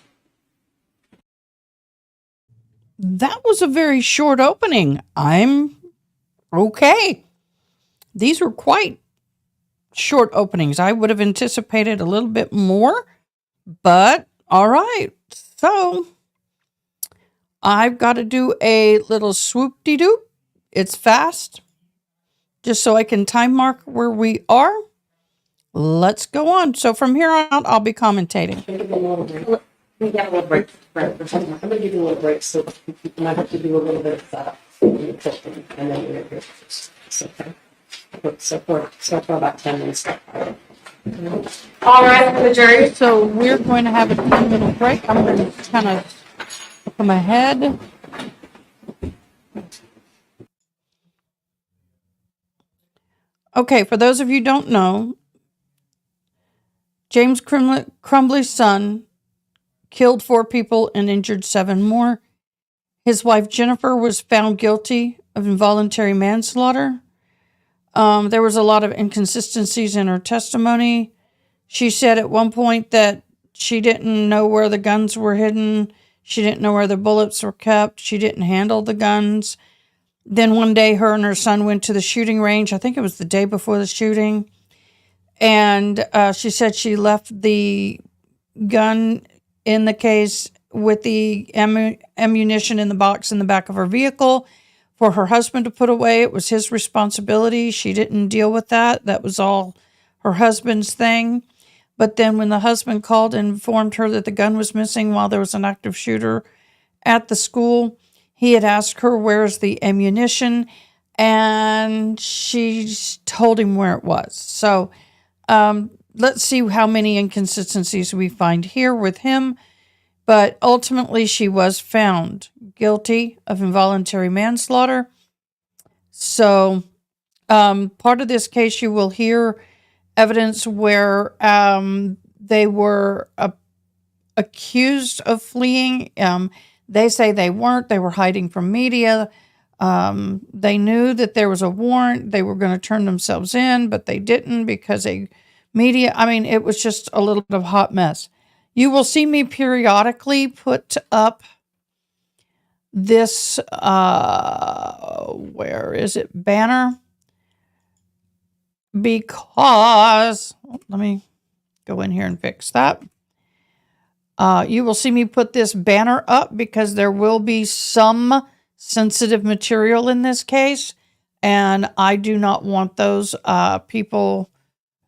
That was a very short opening. I'm okay. These were quite short openings. I would have anticipated a little bit more, but all right. So I've got to do a little swoop-de-doop. It's fast, just so I can time mark where we are. Let's go on. So from here on out, I'll be commentating. We got a little break. I'm going to give you a little break, so you might have to do a little bit of setup and then you're here first. It's okay. So for about 10 minutes. All right, for the jury. So we're going to have a 10-minute break. I'm going to kind of come ahead. Okay, for those of you who don't know, James Crumbly's son killed 4 people and injured 7 more. His wife Jennifer was found guilty of involuntary manslaughter. There was a lot of inconsistencies in her testimony. She said at one point that she didn't know where the guns were hidden. She didn't know where the bullets were kept. She didn't handle the guns. Then one day her and her son went to the shooting range. I think it was the day before the shooting. And she said she left the gun in the case with the ammunition in the box in the back of her vehicle for her husband to put away. It was his responsibility. She didn't deal with that. That was all her husband's thing. But then when the husband called and informed her that the gun was missing while there was an active shooter at the school, he had asked her, "Where's the ammunition?" And she told him where it was. So let's see how many inconsistencies we find here with him. But ultimately, she was found guilty of involuntary manslaughter. So part of this case, you will hear evidence where they were accused of fleeing. They say they weren't. They were hiding from media. They knew that there was a warrant. They were going to turn themselves in, but they didn't because media, it was just a little bit of a hot mess. You will see me periodically put up this, where is it, banner? Because, let me go in here and fix that. You will see me put this banner up because there will be some sensitive material in this case, and I do not want those people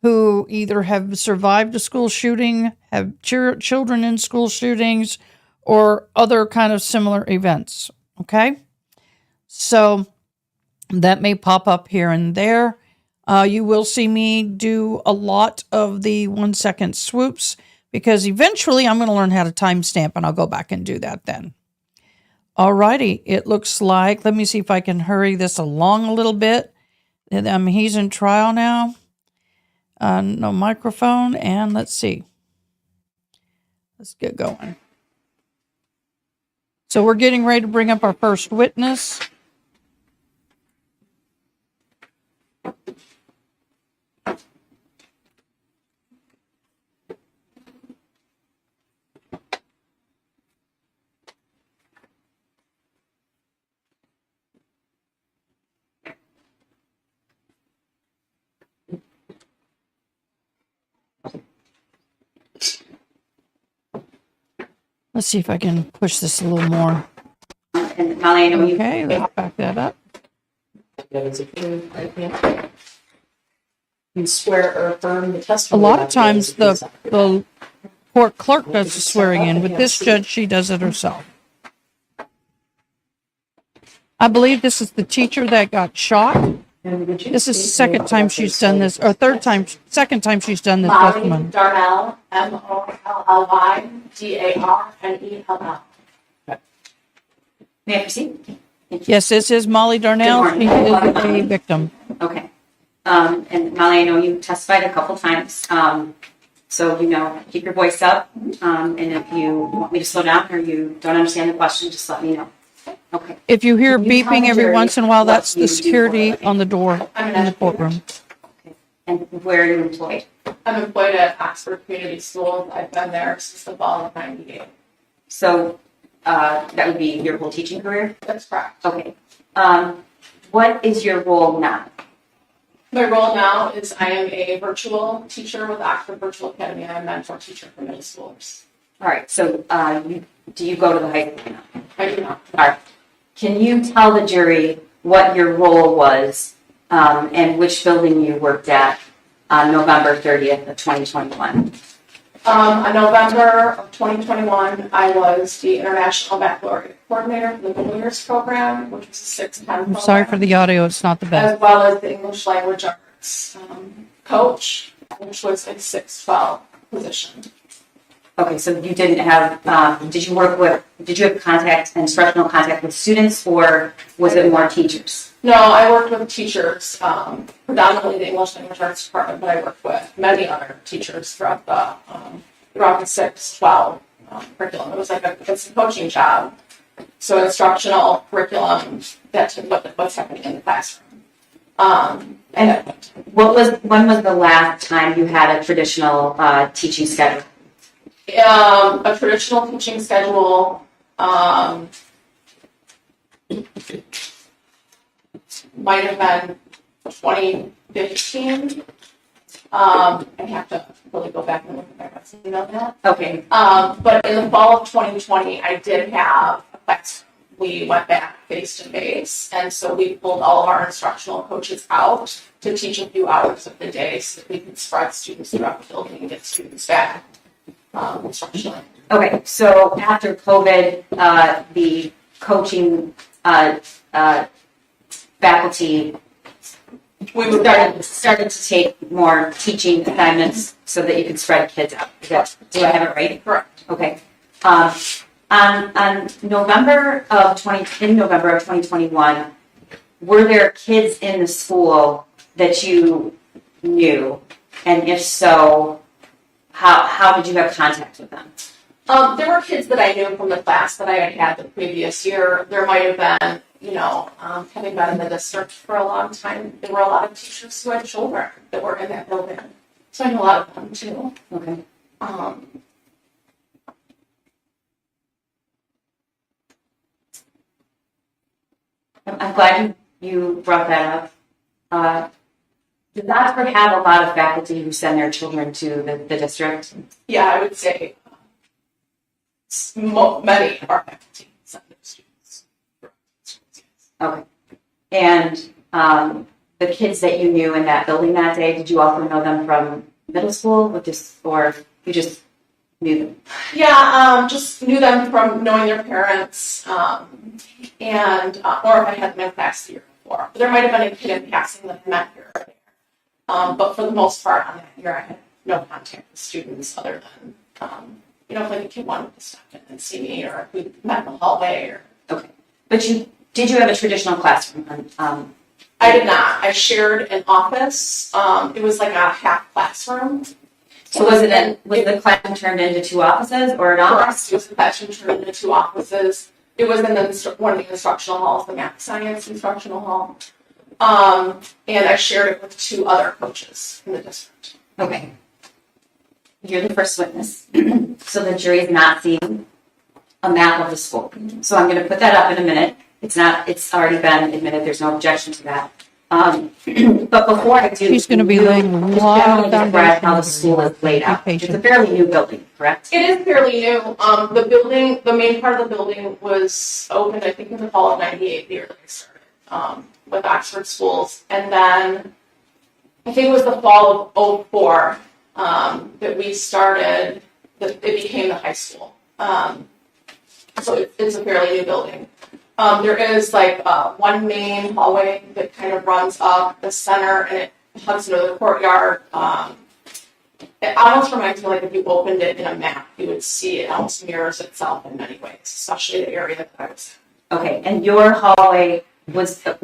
who either have survived a school shooting, have children in school shootings, or other kind of similar events, okay? So that may pop up here and there. You will see me do a lot of the 1-second swoops because eventually I'm going to learn how to timestamp, and I'll go back and do that then. Alrighty, it looks like, let me see if I can hurry this along a little bit. He's in trial now. No microphone, and let's see. Let's get going. So we're getting ready to bring up our first witness. Let's see if I can push this a little more. And Molly, I know Okay, let's back that up. You swear or affirm the A testimony. lot of times the court clerk does the swearing in. With this judge, she does it herself. I believe this is the teacher that got shot. This is the second time she's done this, or second time she's done this Molly testimony. Darnell, Molly, Darnell. may I proceed? Yes, this is Molly Darnell. Good She morning. is a victim. Okay. And Molly, I know you testified a couple times, so keep your voice up. And if you want me to slow down or you don't understand the question, just let me know. Okay. If you hear Can you tell beeping the every jury once in a while, what that's you the do for a security living? on the door in the courtroom. And where are you employed? I'm employed at Oxford Community Schools. I've been there since the fall of '98. So that would be your whole teaching career? That's correct. Okay. What is your role now? My role now is I am a virtual teacher with Oxford Virtual Academy. I'm a mentor teacher for middle schoolers. All right. So do you go to the high school now? I do not. All right. Can you tell the jury what your role was and which building you worked at on November 30th of 2021? On November of 2021, I was the International Baccalaureate Coordinator for the Middle Years Program, which was a 6-10 program. I'm sorry for the audio, it's not the best. As well as the English Language Arts coach, which was a 6-12 position. Okay, so you didn't have, did you have instructional contact with students, or was it more teachers? No, I worked with teachers, predominantly the English Language Arts department, but I worked with many other teachers throughout the 6-12 curriculum. It was it's a coaching job. So instructional curriculum, that's what's happening in the classroom. And when was the last time you had a traditional teaching schedule? A traditional teaching schedule, might have been 2015. I have to really go back and look at my resume on that. Okay. But in the fall of 2020, I did have a class. We went back face to face, and so we pulled all of our instructional coaches out to teach a few hours of the day so that we could spread students throughout the building and get students back instructionally. Okay, so after COVID, the coaching faculty started to take more teaching assignments so that you could spread kids out. Do I have it right? Correct. Okay. On November of 2021, were there kids in the school that you knew, and if so, how did you have contact with them? There were kids that I knew from the class that I had had the previous year. There might have been, having been in the district for a long time, there were a lot of teachers who had children that were in that building. So I know a lot of them too. Okay. I'm glad you brought that up. Does Oxford have a lot of faculty who send their children to the district? Yeah, I would say many of our faculty send their students. Okay. And the kids that you knew in that building that day, did you also know them from middle school, or you just knew them? Yeah, just knew them from knowing their parents, and or if I had them in class the year before. But there might have been a kid in passing that I met here or there. But for the most part, on that year, I had no contact with students other than, if like a kid wanted to stop in and see me, or we met in the hallway. Okay. But did you have a traditional classroom? I I did not. I shared an office. It was like a half classroom. So was the classroom turned into 2 offices or an For office? us, it was a classroom turned into 2 offices. It was in one of the instructional halls, the math science instructional hall. And I shared it with 2 other coaches in the district. Okay. You're the first witness. So the jury is not seeing a map of the school. So I'm going to put that up in a minute. It's already been admitted. There's no objection to that. But before I do, She's going to be laying a just lot generally of describe how the foundation. school is laid out. Be It's a patient. fairly new building, correct? It is fairly new. The main part of the building was opened, I think, in the fall of '98, the year that I started, with Oxford schools. And then I think it was the fall of '04 that we started, that it became the high school. So it's a fairly new building. There is like one main hallway that kind of runs up the center and it hugs into the courtyard. It almost reminds me like if you opened it in a map, you would see it almost mirrors itself in many ways, especially the area that I was in. Okay, and your hallway was the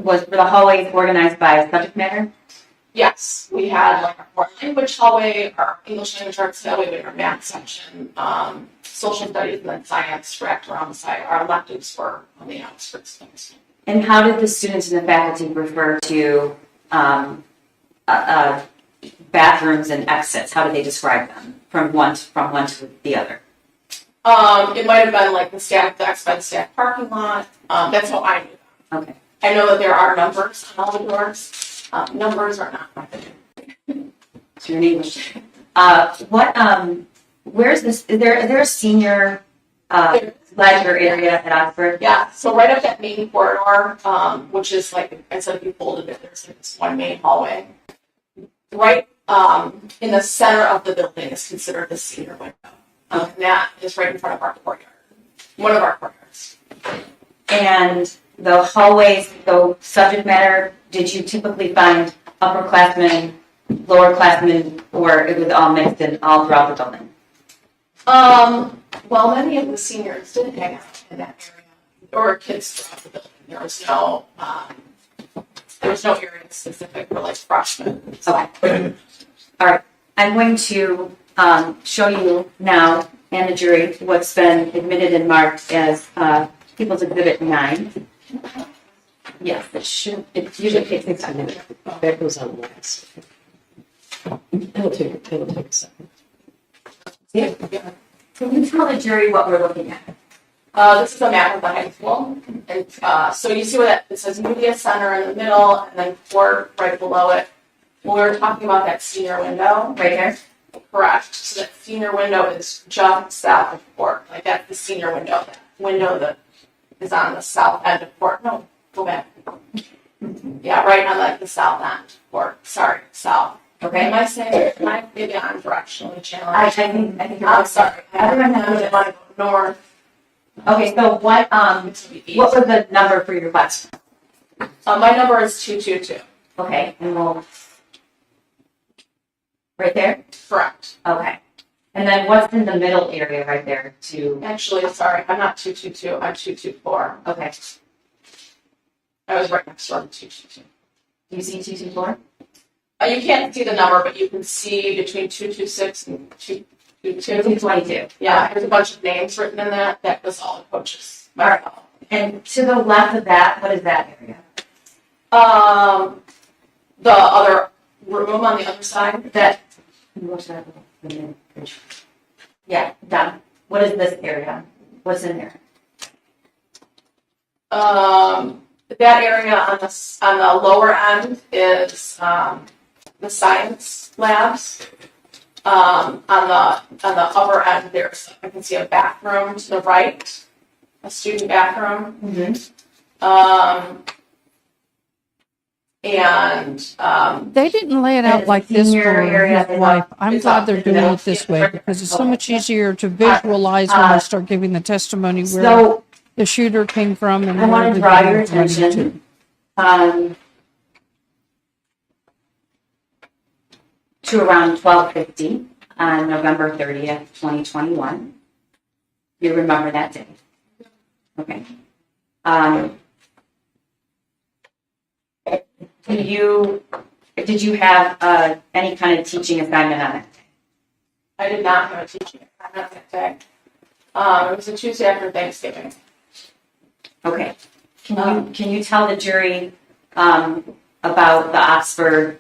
hallway organized by subject matter? Yes, we had like our foreign language hallway, our English language arts hallway, we had our math section, social studies, and then science wrapped around the side. Our electives were on the outskirts of things. And how did the students and the faculty refer to bathrooms and exits? How did they describe them from one to the other? It might have been like the exped staff parking lot. That's how I knew them. Okay. I know that there are numbers on all the doors. Numbers are not my thing. So your name was. Where's this? Is there a senior leisure area at Oxford? Yeah, so right up that main corridor, which is like I said, if you folded it, there's like this one main hallway. Right in the center of the building is considered the senior window. And that is right in front of our courtyard, one of our courtyards. And the hallways, so subject matter, did you typically find upperclassmen, lowerclassmen, or it was all mixed in all throughout the building? Well, many of the seniors didn't hang out in that area, or kids throughout the building. There was no area specific for like freshmen. Okay. All right. I'm going to show you now and the jury what's been admitted and marked as People's Exhibit 9. Yes, it usually takes 6 minutes. That goes on last. It'll take a second. Yeah. Can you tell the jury what we're looking at? This is a map of the high school. And so you see where it says media center in the middle and then court right below it. When we were talking about that senior window. Right here? Correct. So that senior window is just south of court. Like that's the senior window. That window that is on the south end of court. No, go back. Yeah, right on like the south end of court. Sorry, south. Okay. Am I saying, maybe I'm directionally challenged? I think you're I'm sorry. Everyone I knows want to go north. Okay, so what was the number for your class? My number is 222. Okay, and we'll right there? Correct. Okay. And then what's in the middle area right there to Actually, sorry, I'm not 222. I'm 224. okay. I was right next door to 222. Do you see 224? You can't see the number, but you can see between 226 and 222. 222. Yeah, there's a bunch of names written in that. That was all the coaches. All right. And to the left of that, what is that area? The other room on the other side. That yeah, done. What is this area? What's in there? That area on the lower end is the science labs. On the upper end, I can see a bathroom to the right, a student bathroom. Mm-hmm. They didn't lay it out like this senior for area his wife. I'm it's glad up they're in the doing middle. it this way Yeah. because it's so much easier to visualize when I start giving the testimony where So the shooter came from and I where want to the draw gun your was running to. attention to around 12:50 on November 30th, 2021. You remember that day? Okay. did you have any kind of teaching assignment on it? I did not have a teaching assignment that day. It was a Tuesday after Thanksgiving. Okay. Can you tell the jury about the Oxford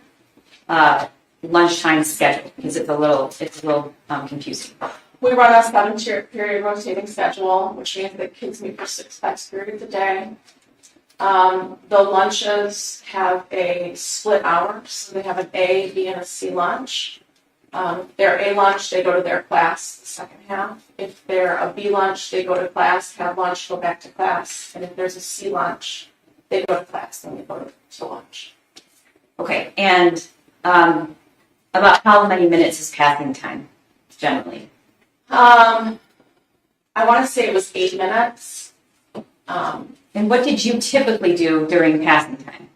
lunchtime schedule? Because it's a little confusing. We run a 7-period rotating schedule, which means that kids meet for 6 class periods a day. The lunches have a split hour, so they have an A, B, and a C lunch. Their A lunch, they go to their class the second half. If they're a B lunch, they go to class, have lunch, go back to class. And if there's a C lunch, they go to class, then they go to lunch. Okay, and about how many minutes is passing time, generally? I want to say it was 8 minutes. And what did you typically do during passing time?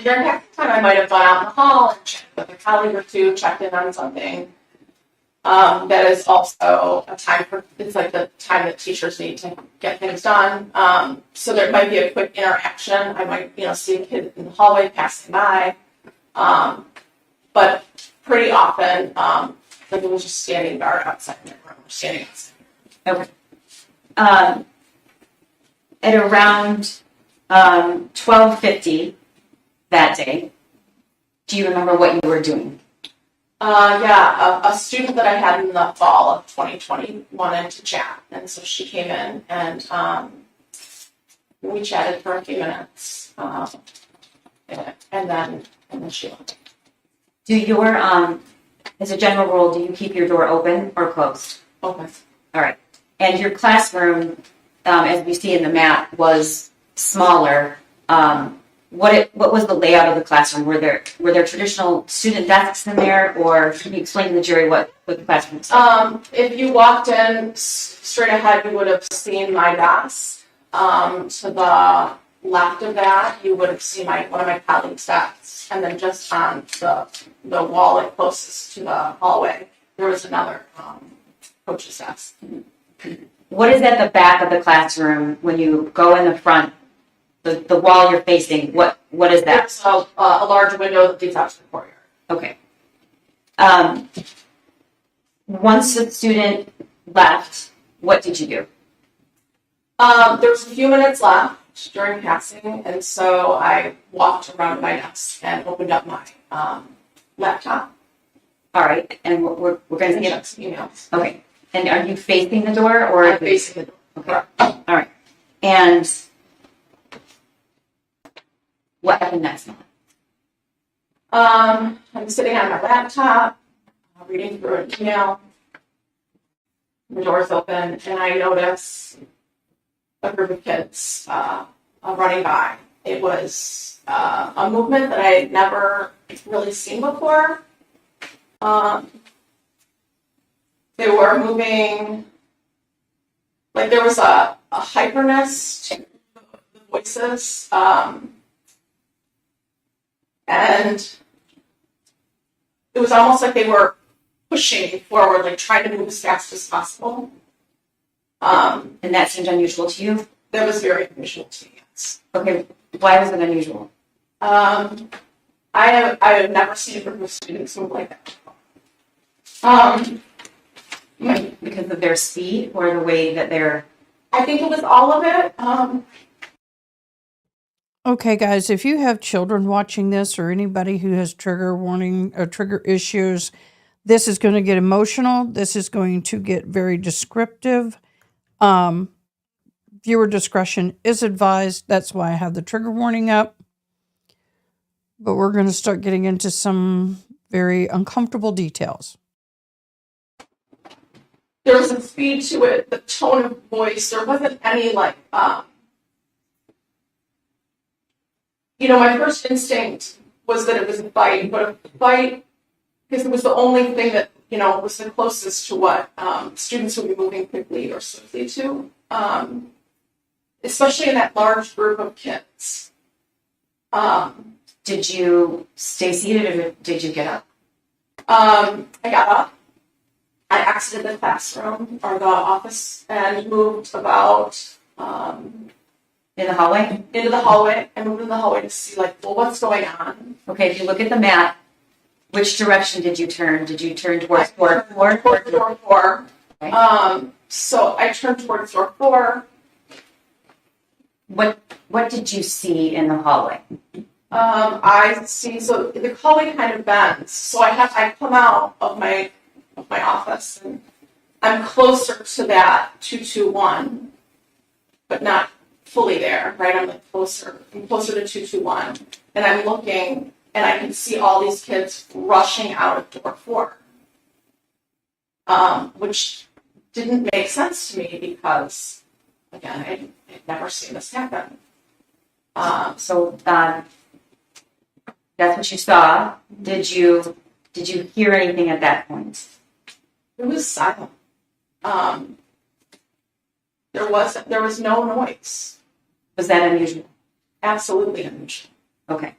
During passing time, I might have gone out in the hall and checked with a colleague or two, checked in on something. That is also a time it's like the time that teachers need to get things done. So there might be a quick interaction. I might, see a kid in the hallway passing by. But pretty often, like it was just standing guard outside my room, or standing outside. Okay. At around 12:50 that day, do you remember what you were doing? A student that I had in the fall of 2020 wanted to chat, and so she came in and we chatted for a few minutes, and then she left. Do your as a general rule, do you keep your door open or closed? Open. All right. And your classroom, as we see in the map, was smaller. What was the layout of the classroom? Were there traditional student desks in there, or can you explain to the jury what the classroom was like? If you walked in straight ahead, you would have seen my desk. To the left of that, you would have seen one of my colleagues' desks, and then just on the wall closest to the hallway, there was another coach's desk. What is at the back of the classroom when you go in the front? The wall you're facing, what is that? It's a large window that leads out to the courtyard. Okay. Once the student left, what did you do? There was a few minutes left during passing, and so I walked around my desk and opened up my laptop. All right, and we're going to check some emails. Okay, and are you facing the door or? I'm facing the door. Okay. All right, and what happened next? I'm sitting on my laptop, reading through an email. The door's open, and I notice a group of kids running by. It was a movement that I had never really seen before. They were moving, like there was a hyperness to the voices. And it was almost like they were pushing forward, like trying to move as fast as possible. And that seemed unusual to you? That was very unusual to me, yes. Okay, why was it unusual? I have never seen a group of students move like that. Because of their speed or the way that they're... I think it was all of it. Okay, guys, if you have children watching this or anybody who has trigger warning or trigger issues, this is going to get emotional. This is going to get very descriptive. Viewer discretion is advised. That's why I have the trigger warning up. But we're going to start getting into some very uncomfortable details. There was a speed to it, the tone of voice. There wasn't any my first instinct was that it was a fight, but a fight, because it was the only thing that, was the closest to what students would be moving quickly or swiftly to, especially in that large group of kids. Did you stay seated or did you get up? I got up. I exited the classroom or the office and moved about In the hallway? into the hallway. I moved in the hallway to see like, well, what's going on? Okay, if you look at the map, which direction did you turn? Did you turn towards I door turned 4? towards door 4. Okay. So I turned towards door 4. What did you see in the hallway? I see, so the hallway kind of bends. So I come out of my office and I'm closer to that 221, but not fully there, right? I'm closer to 221. And I'm looking and I can see all these kids rushing out of door 4. Which didn't make sense to me because, again, I'd never seen this happen. So that's what you saw. Did you hear anything at that point? It was silent. There was no noise. Was that unusual? Absolutely unusual. Okay.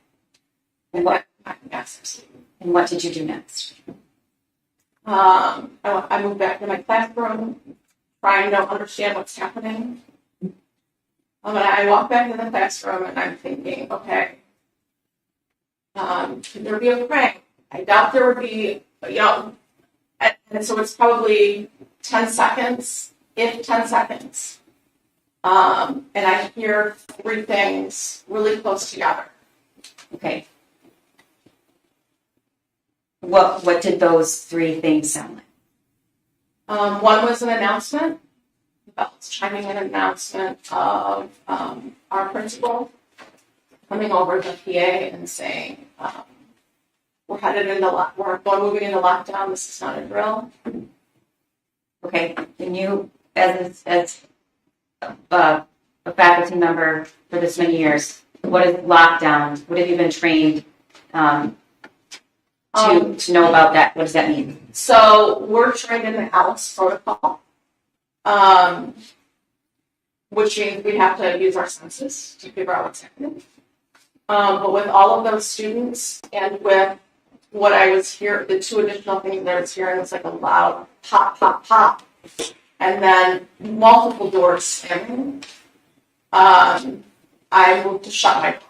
And what Yes, absolutely. and what did you do next? I moved back to my classroom, trying to understand what's happening. And I walk back in the classroom and I'm thinking, okay, could there be a prank? I doubt there would be, and so it's probably 10 seconds, if 10 seconds. And I hear 3 things really close together. Okay. What did those 3 things sound like? One was an announcement, the bells chiming in, an announcement of our principal coming over the PA and saying, we're moving into lockdown, this is not a drill. Okay. Can you, as a faculty member for this many years, what is lockdown? What have you been trained to know about that? What does that mean? So we're trained in the Alice protocol, which means we have to use our senses to figure out what's happening. But with all of those students and with what I was hearing, the 2 additional things that I was hearing was like a loud pop, pop, pop, and then multiple doors slamming. I moved to shut my door.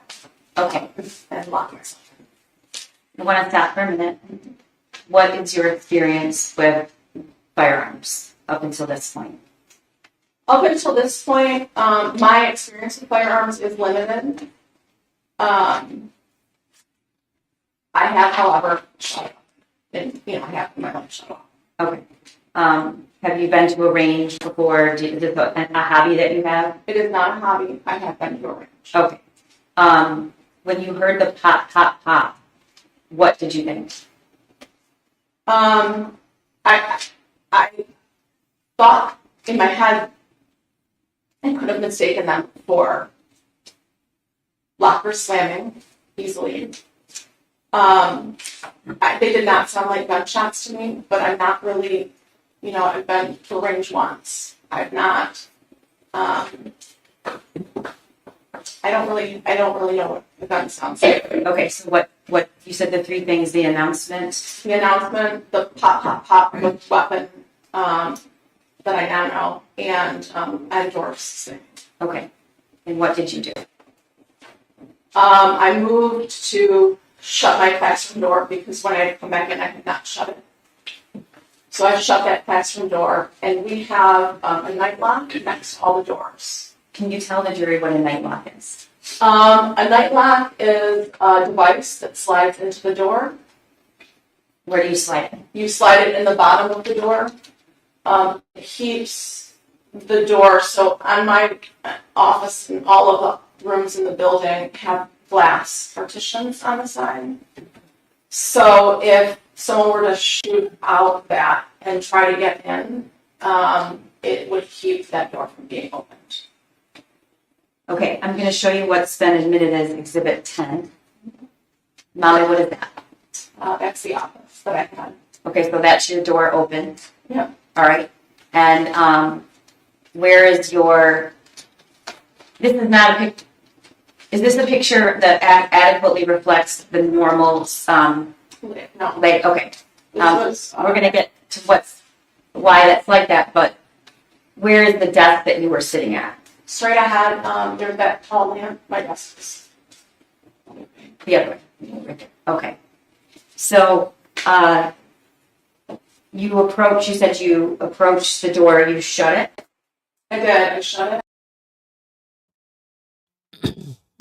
Okay. And lock myself. I want to stop for a minute. What is your experience with firearms up until this point? Up until this point, my experience with firearms is limited. I have, however, shut up. And, I have my life shut off. Okay. Have you been to a range before? Is this a hobby that you have? It is not a hobby. I have been to a range. Okay. When you heard the pop, pop, pop, what did you think? I thought in my head I could have mistaken them for lockers slamming easily. They did not sound like gunshots to me, but I'm not really, I've been to a range once. I've not. I don't really know what the gun sounds like. Okay, so what you said the 3 things, the announcement? The announcement, the pop, pop, pop with weapon that I now know, and doors slamming. Okay. And what did you do? I moved to shut my classroom door because when I had come back in, I could not shut it. So I shut that classroom door, and we have a night lock next to all the doors. Can you tell the jury what a night lock is? A night lock is a device that slides into the door. Where do you slide it? You slide it in the bottom of the door. It keeps the door, so on my office and all of the rooms in the building have glass partitions on the side. So if someone were to shoot out that and try to get in, it would keep that door from being opened. Okay, I'm going to show you what's been admitted as Exhibit 10. Molly, what is that? That's the office that I had. Okay, so that's your door open. Yeah. All right. And where is your... This is not a picture... Is this a picture that adequately reflects the normal... No. Like, okay. This was, We're going to get to why that's like that, but where is the desk that you were sitting at? straight ahead, there's that tall lamp, my desk is. Yeah, right there. Okay. So, you said you approached the door, you shut it? I did, I shut it.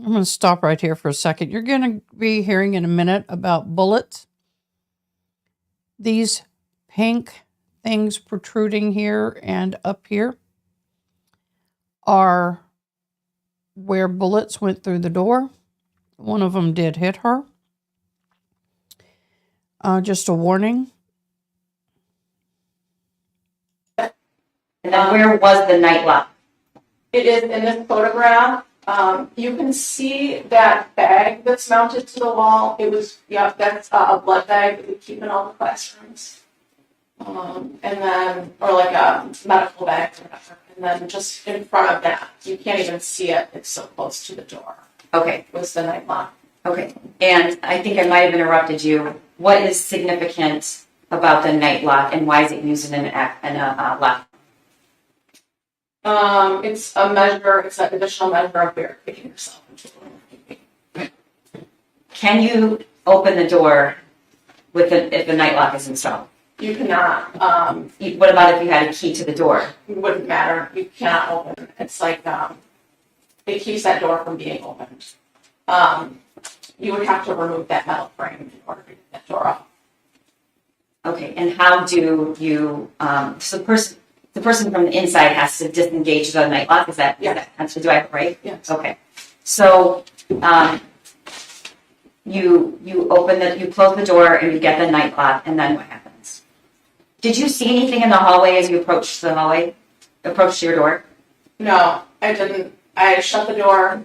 I'm going to stop right here for a second. You're going to be hearing in a minute about bullets. These pink things protruding here and up here are where bullets went through the door. One of them did hit her. Just a warning. And then where was the night lock? It is in this photograph. You can see that bag that's mounted to the wall. That's a blood bag that we keep in all the classrooms. And then, or like a medical bag or whatever. And then just in front of that, you can't even see it. It's so close to the door. Okay. Was the night lock. Okay. And I think I might have interrupted you. What is significant about the night lock and why is it used in a lock? It's a measure, it's an additional measure of barricading yourself into the room. Can you open the door if the night lock is installed? You cannot, What about if you had a key to the door? it wouldn't matter, you cannot open. It's like, it keeps that door from being opened. You would have to remove that metal frame in order to get that door off. Okay, and how do you, so the person from the inside has to disengage the night lock, do I have it right? Yes. Okay, so, you close the door and you get the night lock, and then what happens? Did you see anything in the hallway as you approached your door? No, I didn't. I shut the door.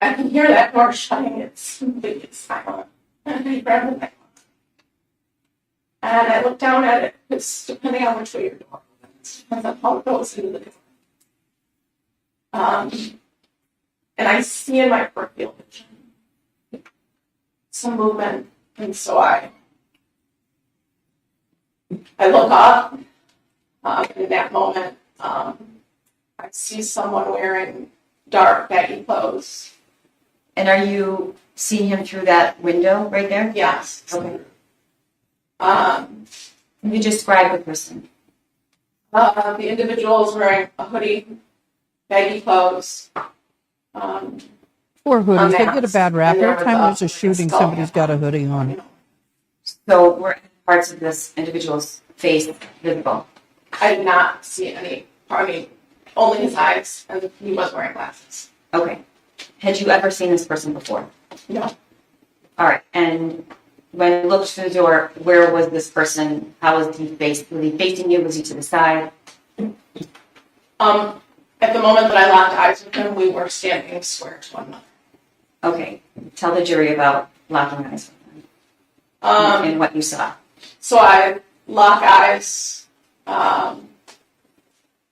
I can hear that door shutting. It's completely silent. And I grab the night lock. And I look down at it, because depending on which way your door opens, depends on how it goes into the door. And I see in my peripheral vision some movement, and so I look up. In that moment, I see someone wearing dark, baggy clothes. And are you seeing him through that window right there? Yes. Okay. Can you describe the person? The individual is wearing a hoodie, baggy clothes. Poor hoodies. They get a bad rap. Every time there's a shooting, somebody's got a hoodie on. So were parts of this individual's face visible? I did not see any, only his eyes, and he was wearing glasses. Okay. Had you ever seen this person before? No. All right. And when you looked through the door, where was this person? How was he faced? Was he facing you? Was he to the side? At the moment that I locked eyes with him, we were standing square to one another. Okay. Tell the jury about locking eyes with him and what you saw. So I lock eyes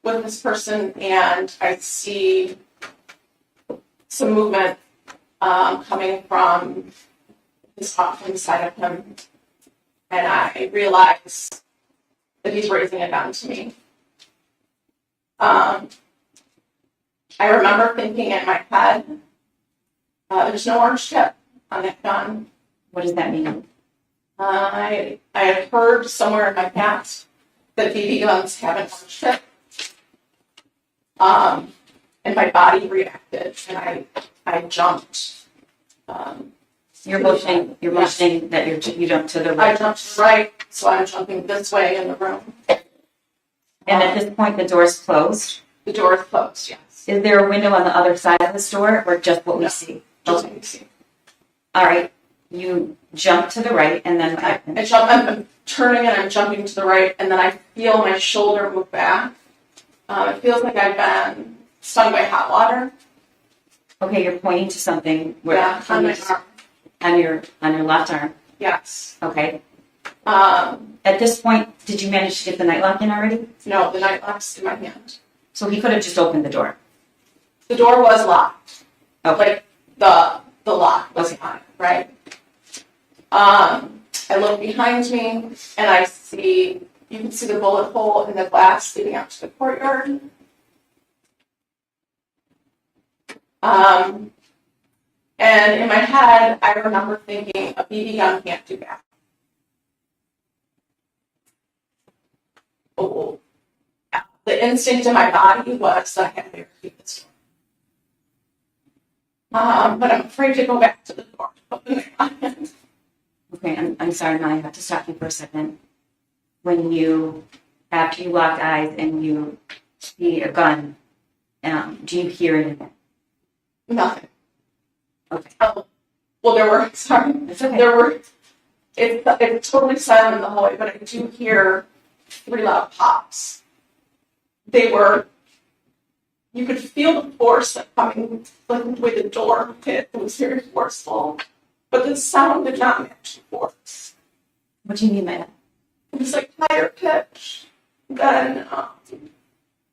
with this person, and I see some movement coming from this offhand side of him, and I realize that he's raising a gun to me. I remember thinking in my head, there's no orange tip on that gun. What does that mean? I had heard somewhere in my past that BB guns have an orange tip. And my body reacted, and I jumped. You're motioning that you jumped to the I right. jumped to the right, so I'm jumping this way in the room. And at this point, the door's closed. The door is closed, yes. Is there a window on the other side of this door, or just what we see? Just what you see. All right. You jump to the right, and then I'm turning and I'm jumping to the right, and then I feel my shoulder move back. It feels like I've been stung by hot water. Okay, you're pointing to something where On my arm. on your left arm. Yes. Okay. At this point, did you manage to get the night lock in already? No, the night lock's in my hand. So he could have just opened the door. The door was locked. Okay. Like the lock was on it, right? I look behind me and I see you can see the bullet hole in the glass leading out to the courtyard. And in my head, I remember thinking, a BB gun can't do that. Oh, the instinct in my body was that I had to barricade this door. But I'm afraid to go back to the door. Okay, I'm sorry, Maya, I have to stop you for a second. When you, after you locked eyes and you see a gun, do you hear anything? Nothing. Okay. Well, there were, sorry, It's okay. there were, it's totally silent in the hallway, but I do hear 3 loud pops. They were, you could feel the force that coming like the way the door hit. It was very forceful, but the sound did not match the force. What do you mean by that? It was like higher pitch than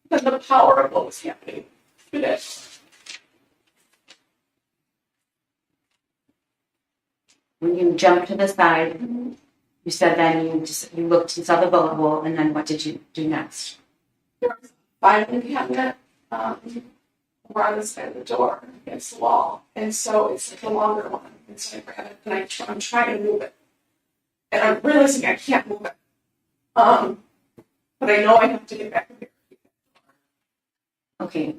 the power of what was happening through it. When you jumped to the side, you said then you looked and saw the bullet hole, and then what did you do next? There was a filing cabinet around the side of the door against the wall, and so it's like a longer one. And so I grab it and I'm trying to move it, and I'm realizing I can't move it. But I know I have to get back there. Okay.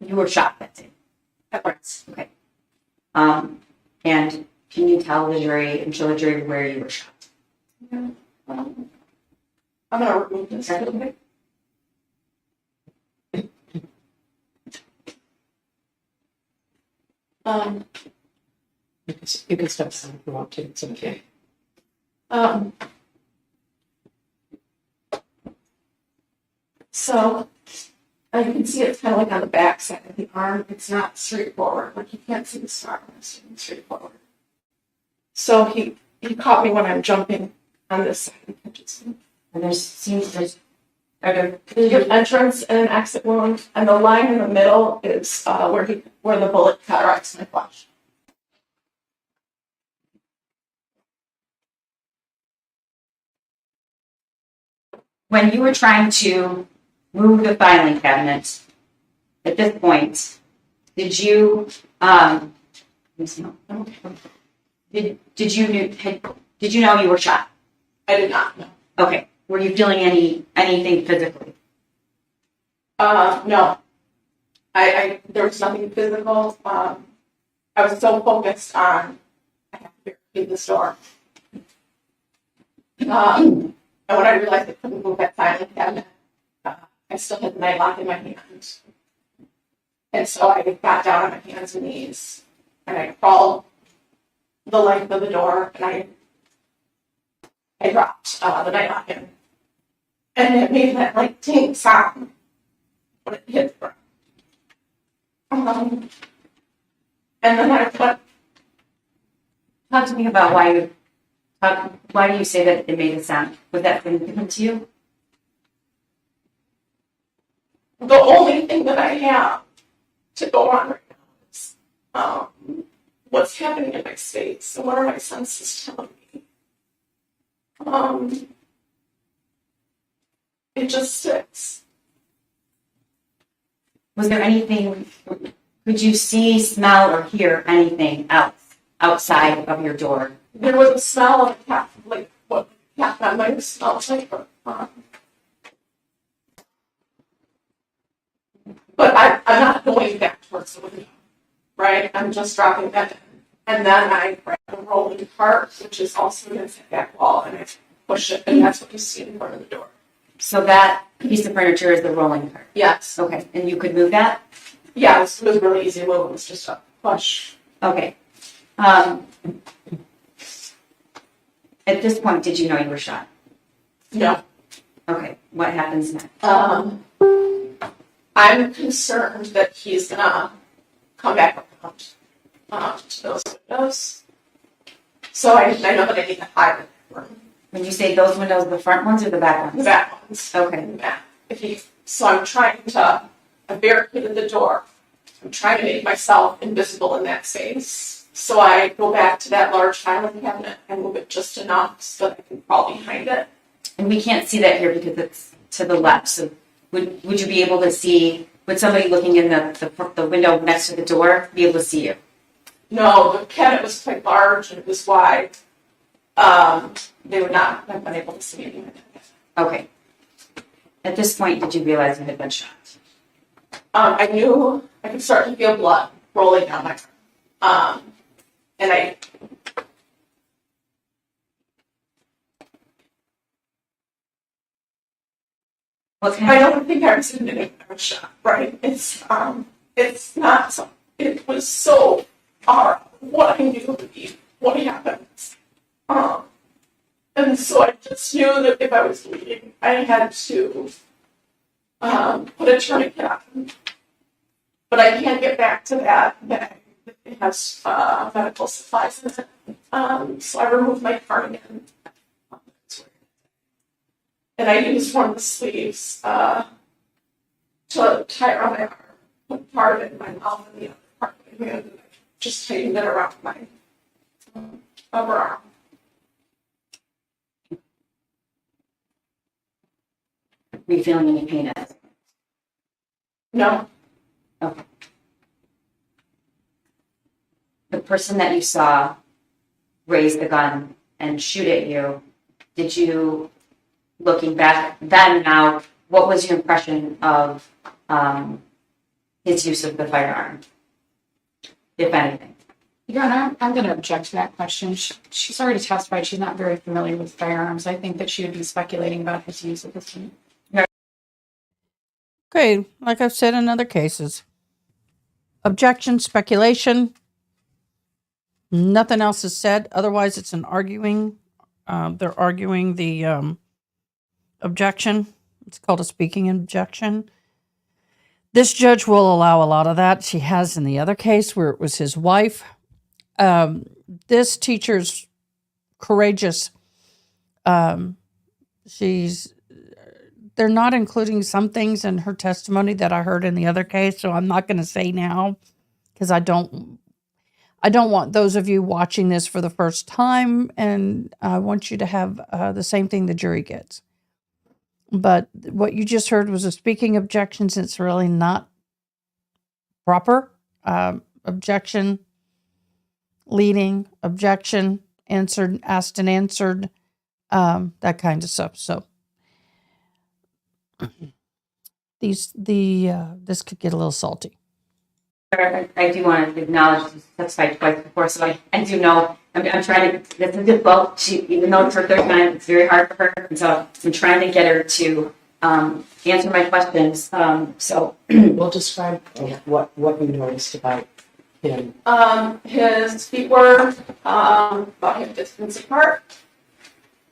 You were shot that day. That works. Okay. And can you tell the jury and show the jury where you were shot? Yeah. I'm gonna remove this a little bit. You can step down if you want to. It's okay. So you can see it's kind of like on the back side of the arm. It's not straightforward. Like you can't see the scar on this. It's straightforward. So he caught me when I'm jumping on this side. He catches me. And there's You have an entrance and an exit wound, and the line in the middle is where the bullet cataracts my flesh. when you were trying to move the filing cabinet, at this point, did you did you know you were shot? I did not know. Okay. Were you feeling anything physically? No. I there was nothing physical. I was so focused on I have to barricade this door. And when I realized I couldn't move that filing cabinet, I still had the nightlock in my hand. And so I got down on my hands and knees and I crawled the length of the door and I dropped the nightlock in. And it made that like ting sound when it hit the ground. And then I put. Talk to me about why do you say that it made a sound? Was that significant to you? The only thing that I have to go on right now is what's happening in my space and what are my senses telling me. It just sticks. Was there anything, could you see, smell, or hear anything else outside of your door? There was a smell of a cat, like what cat that might have smelled like. But I'm not going back towards the window, right? I'm just dropping that in. And then I grab a rolling cart, which is also against the back wall, and I push it, and that's what you see in front of the door. So that piece of furniture is the rolling cart. Yes. Okay, and you could move that? Yeah, it was really easy to move. It was just a push. Okay. At this point, did you know you were shot? No. Okay, what happens next? I'm concerned that he's gonna come back around to those windows. So I know that I need to hide in that room. When you say those windows, the front ones or the back The ones? back ones. Okay. In the back. So I'm trying to, I barricaded the door. I'm trying to make myself invisible in that space. So I go back to that large filing cabinet and move it just enough so that I can crawl behind it. And we can't see that here because it's to the left. So would you be able to see, would somebody looking in the window next to the door be able to see you? No, the cabinet was quite large and it was wide. They would not have been able to see me. Okay. At this point, did you realize you had been shot? I knew I could start to feel blood rolling down my arm. And I don't think I was admitting I was shot, right? It's not so, it was so hard what I knew to be what happened. And so I just knew that if I was bleeding, I had to put a tourniquet on. But I can't get back to that bag. It has medical supplies in it. So I removed my cardigan. And I used one of the sleeves to tie around my arm. Put part of it in my mouth and the other part in my hand. And I just tightened it around my upper arm. Were you feeling any pain at it? No. Okay. The person that you saw raise the gun and shoot at you, did you, looking back then now, what was your impression of his use of the firearm, if anything? Your Honor, I'm going to object to that question. She's already testified she's not very familiar with firearms. I think that she would be speculating about his use of this one. Okay, like I've said in other cases, objection, speculation, nothing else is said. Otherwise, it's an arguing. They're arguing the objection. It's called a speaking objection. This judge will allow a lot of that. She has in the other case where it was his wife. This teacher's courageous. They're not including some things in her testimony that I heard in the other case, so I'm not going to say now because I don't want those of you watching this for the first time, and I want you to have the same thing the jury gets. But what you just heard was a speaking objection. It's really not proper. Objection, leading, objection, answered, asked and answered, that kind of stuff. So this could get a little salty. I do want to acknowledge she's testified twice before, so I do know. I'm trying to. This is difficult. Even though it's her third time, it's very hard for her. And so I'm trying to get her to answer my questions. We'll describe what you noticed about him. His feet were about hip distance apart.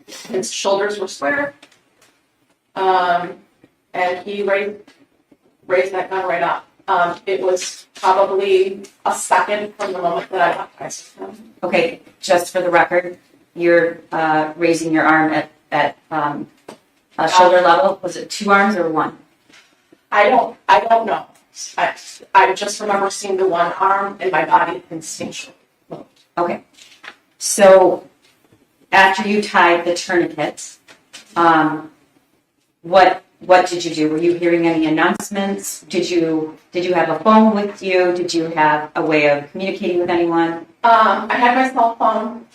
His shoulders were square. And he raised that gun right up. It was probably a second from the moment that I locked eyes with him. Okay, just for the record, you're raising your arm at shoulder level. Was it two arms or one? I don't know. I just remember seeing the one arm and my body instinctually moved. Okay. So after you tied the tourniquets, what did you do? Were you hearing any announcements? Did you have a phone with you? Did you have a way of communicating with anyone? I had my cell phone.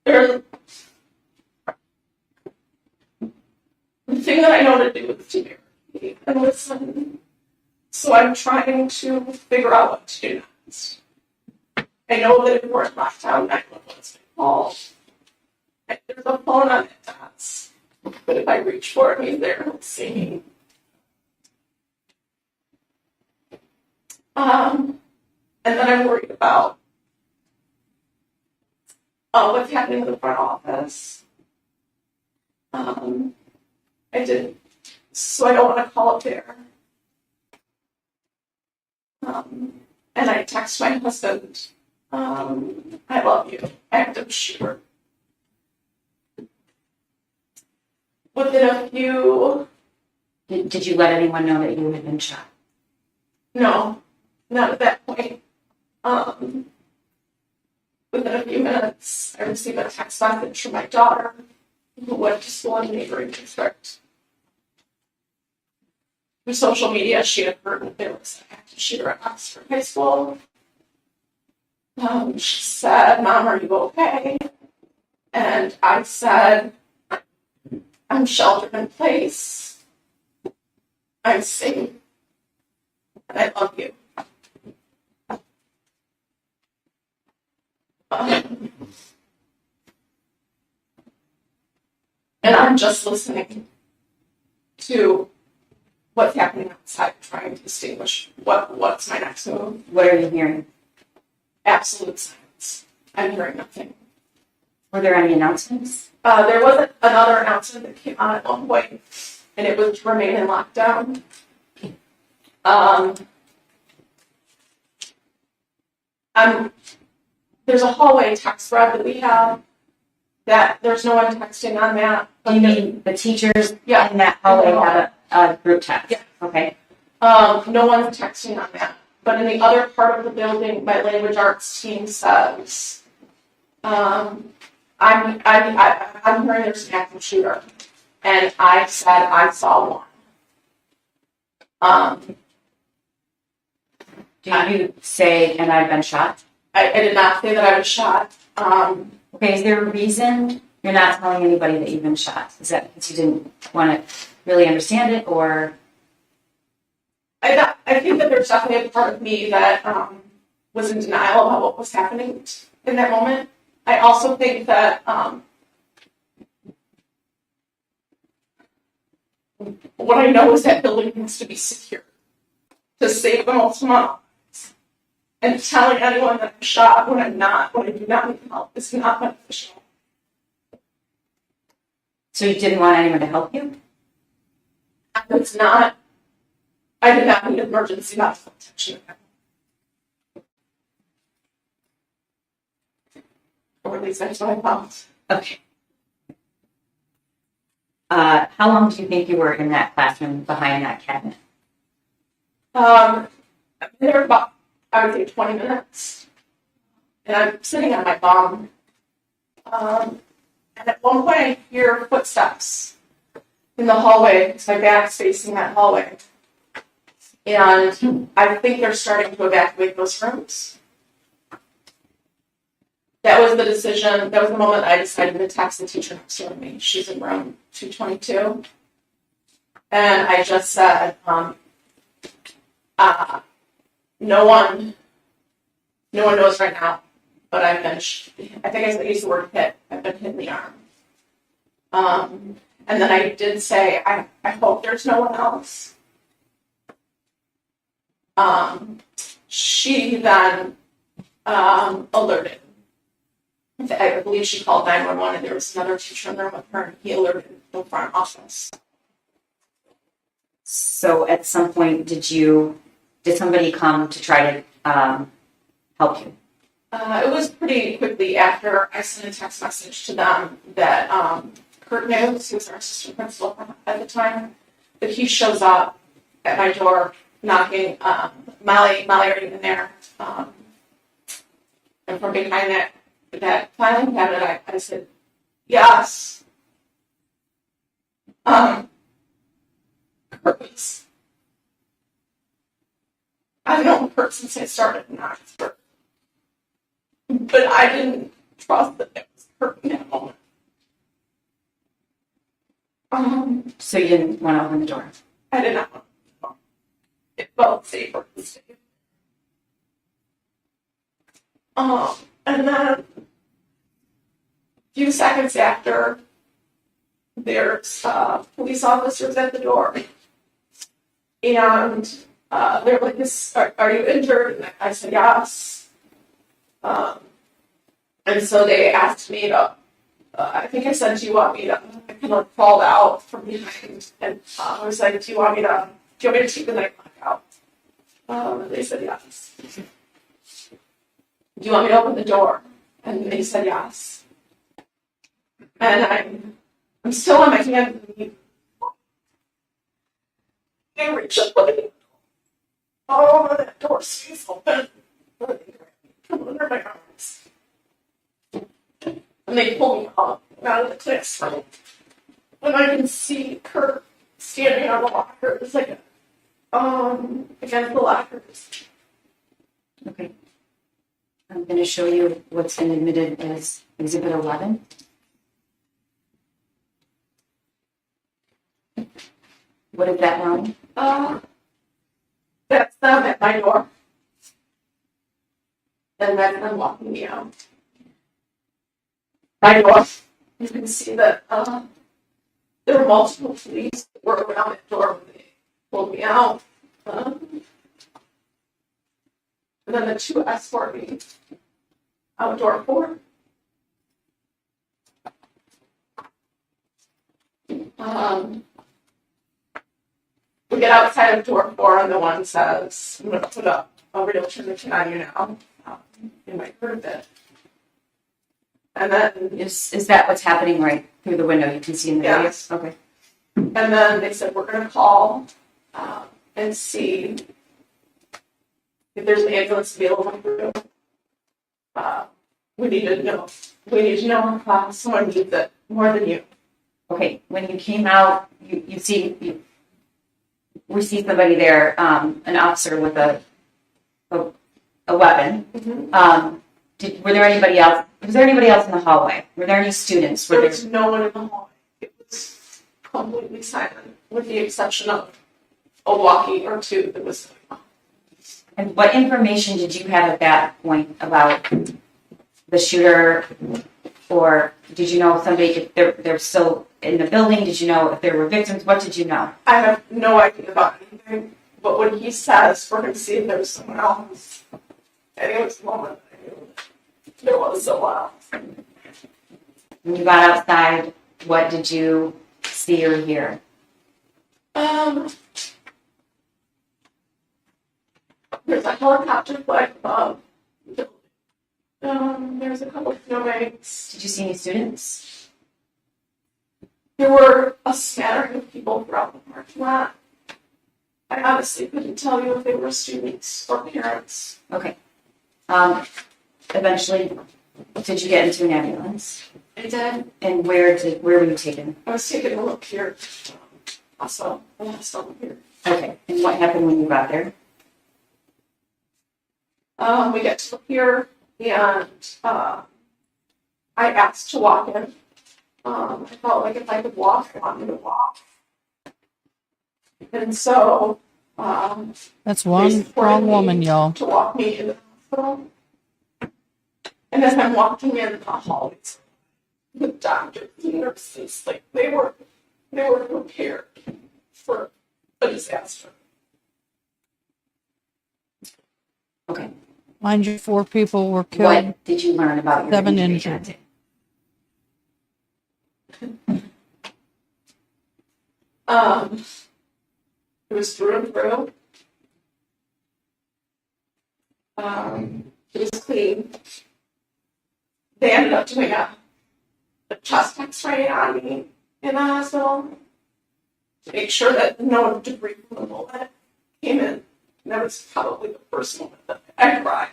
The thing that I know to do is to hear and listen. So I'm trying to figure out what to do next. I know that if we're in lockdown, 911 is called. There's a phone on the desk, but if I reach for it, he's there, he'll see me. And then I'm worried about what's happening in the front office. So I don't want to call up there. And I text my husband, I love you, active shooter. Within a few... Did you let anyone know that you had been shot? No. And at that point, within a few minutes, I received a text message from my daughter, who went to school in the neighboring district. Through social media, she had heard that there was an active shooter at Oxford High School. She said, "Mom, are you okay?" And I said, "I'm sheltered in place. I'm safe. And I love you." And I'm just listening to what's happening outside, trying to distinguish what's my next move. What are you hearing? Absolute silence. I'm hearing nothing. Were there any announcements? There was another announcement that came out at one point, and it was to remain in lockdown. There's a hallway text thread that we have that there's no one texting on that. Do you mean the teachers Yeah. in that hallway have a group text? Yeah. Okay. No one's texting on that. But in the other part of the building, my language arts team says, I'm hearing there's an active shooter. And I said I saw one. Do you say, and I've been shot? I did not say that I was shot. Okay, is there a reason you're not telling anybody that you've been shot? Is that because you didn't want to really understand it, or? I think that there's definitely a part of me that was in denial about what was happening in that moment. I also think that what I know is that building has to be secure to save the most amount of lives. And telling anyone that I'm shot when I'm not, when I do not need help, is not beneficial. So you didn't want anyone to help you? It's not. I did not need emergency medical attention. Or at least that's what I thought. Okay. How long do you think you were in that classroom behind that cabinet? I've been there about, I would say, 20 minutes. And I'm sitting on my bum. And at one point I hear footsteps in the hallway, because my back's facing that hallway. And I think they're starting to evacuate those rooms. That was the decision, that was the moment I decided to text the teacher next door to me. She's in room 222. And I just said, no one knows right now, but I've been, I think I used the word hit. I've been hit in the arm. And then I did say, I hope there's no one else. She then alerted. I believe she called 911, and there was another teacher in there with her, and he alerted the front office. So at some point, did somebody come to try to help you? It was pretty quickly after I sent a text message to them that Kurt News, who was our assistant principal at the time, that he shows up at my door knocking. Molly already in there, and from behind that filing cabinet, I said, yes. Kurt was, I've known Kurt since I started in Oxford. But I didn't trust that it was Kurt in that moment. So you didn't want to open the door? I did not want to. It felt safer to stay. And then a few seconds after, there's police officers at the door. And they're like, are you injured? And I said, yes. And so they asked me to, I think I said, do you want me to, I kind of crawled out from behind. And I was like, do you want me to take the night lock out? And they said, yes. Do you want me to open the door? And they said, yes. And I'm still on my hand. I reach up with it. oh, that door swings open. Come under my arms. And they pull me up out of the classroom. And I can see her standing on the lockers, like, against the lockers. Okay. I'm going to show you what's been admitted as Exhibit 11. What is that, Ronnie? That's them at my door. And then them walking me out. My door. You can see that there were multiple police that were around that door when they pulled me out. And then the two escort me out door 4. We get outside of door 4 and the one says, I'm going to put up a real Trinity on you now. You might have heard that. And then, Is that what's happening right through the window? You can see in the Yes. video? Okay. and then they said, we're going to call and see if there's an ambulance available. We need to know. We need to know if someone needs it more than you. Okay, when you came out, we see somebody there, an officer with a weapon. Mm-hmm. Were there anybody else? Was there anybody else in the hallway? Were there any students? There was no one in the hallway. It was completely silent, with the exception of a walkie or two that was. And what information did you have at that point about the shooter? Or did you know if somebody, if they're still in the building? Did you know if there were victims? What did you know? I have no idea about anything, but when he says we're going to see if there's someone else, and it was the moment I knew there was someone else. When you got outside, what did you see or hear? There's a helicopter flag above. There's a couple of snowbanks. Did you see any students? There were a smattering of people throughout the parking lot. I honestly couldn't tell you if they were students or parents. Okay. Eventually, did you get into an ambulance? I did. And where were you taken? I was taking a look here. Also, the hospital here. Okay. And what happened when you got there? We get to look here, and I asked to walk in. I felt like if I could walk, I wanted to walk. And so, That's one they supported strong me woman, y'all. to walk me into the hospital. And as I'm walking in the hallways, the doctors and nurses, like they were prepared for a disaster. Okay. Mind you, 4 people were killed. What did you learn about your 7 injury injured. that day? It was through and through. It was clean. They ended up doing a chest X-ray on me in the hospital to make sure that no debris from the bullet came in. And that was probably the first moment that I cried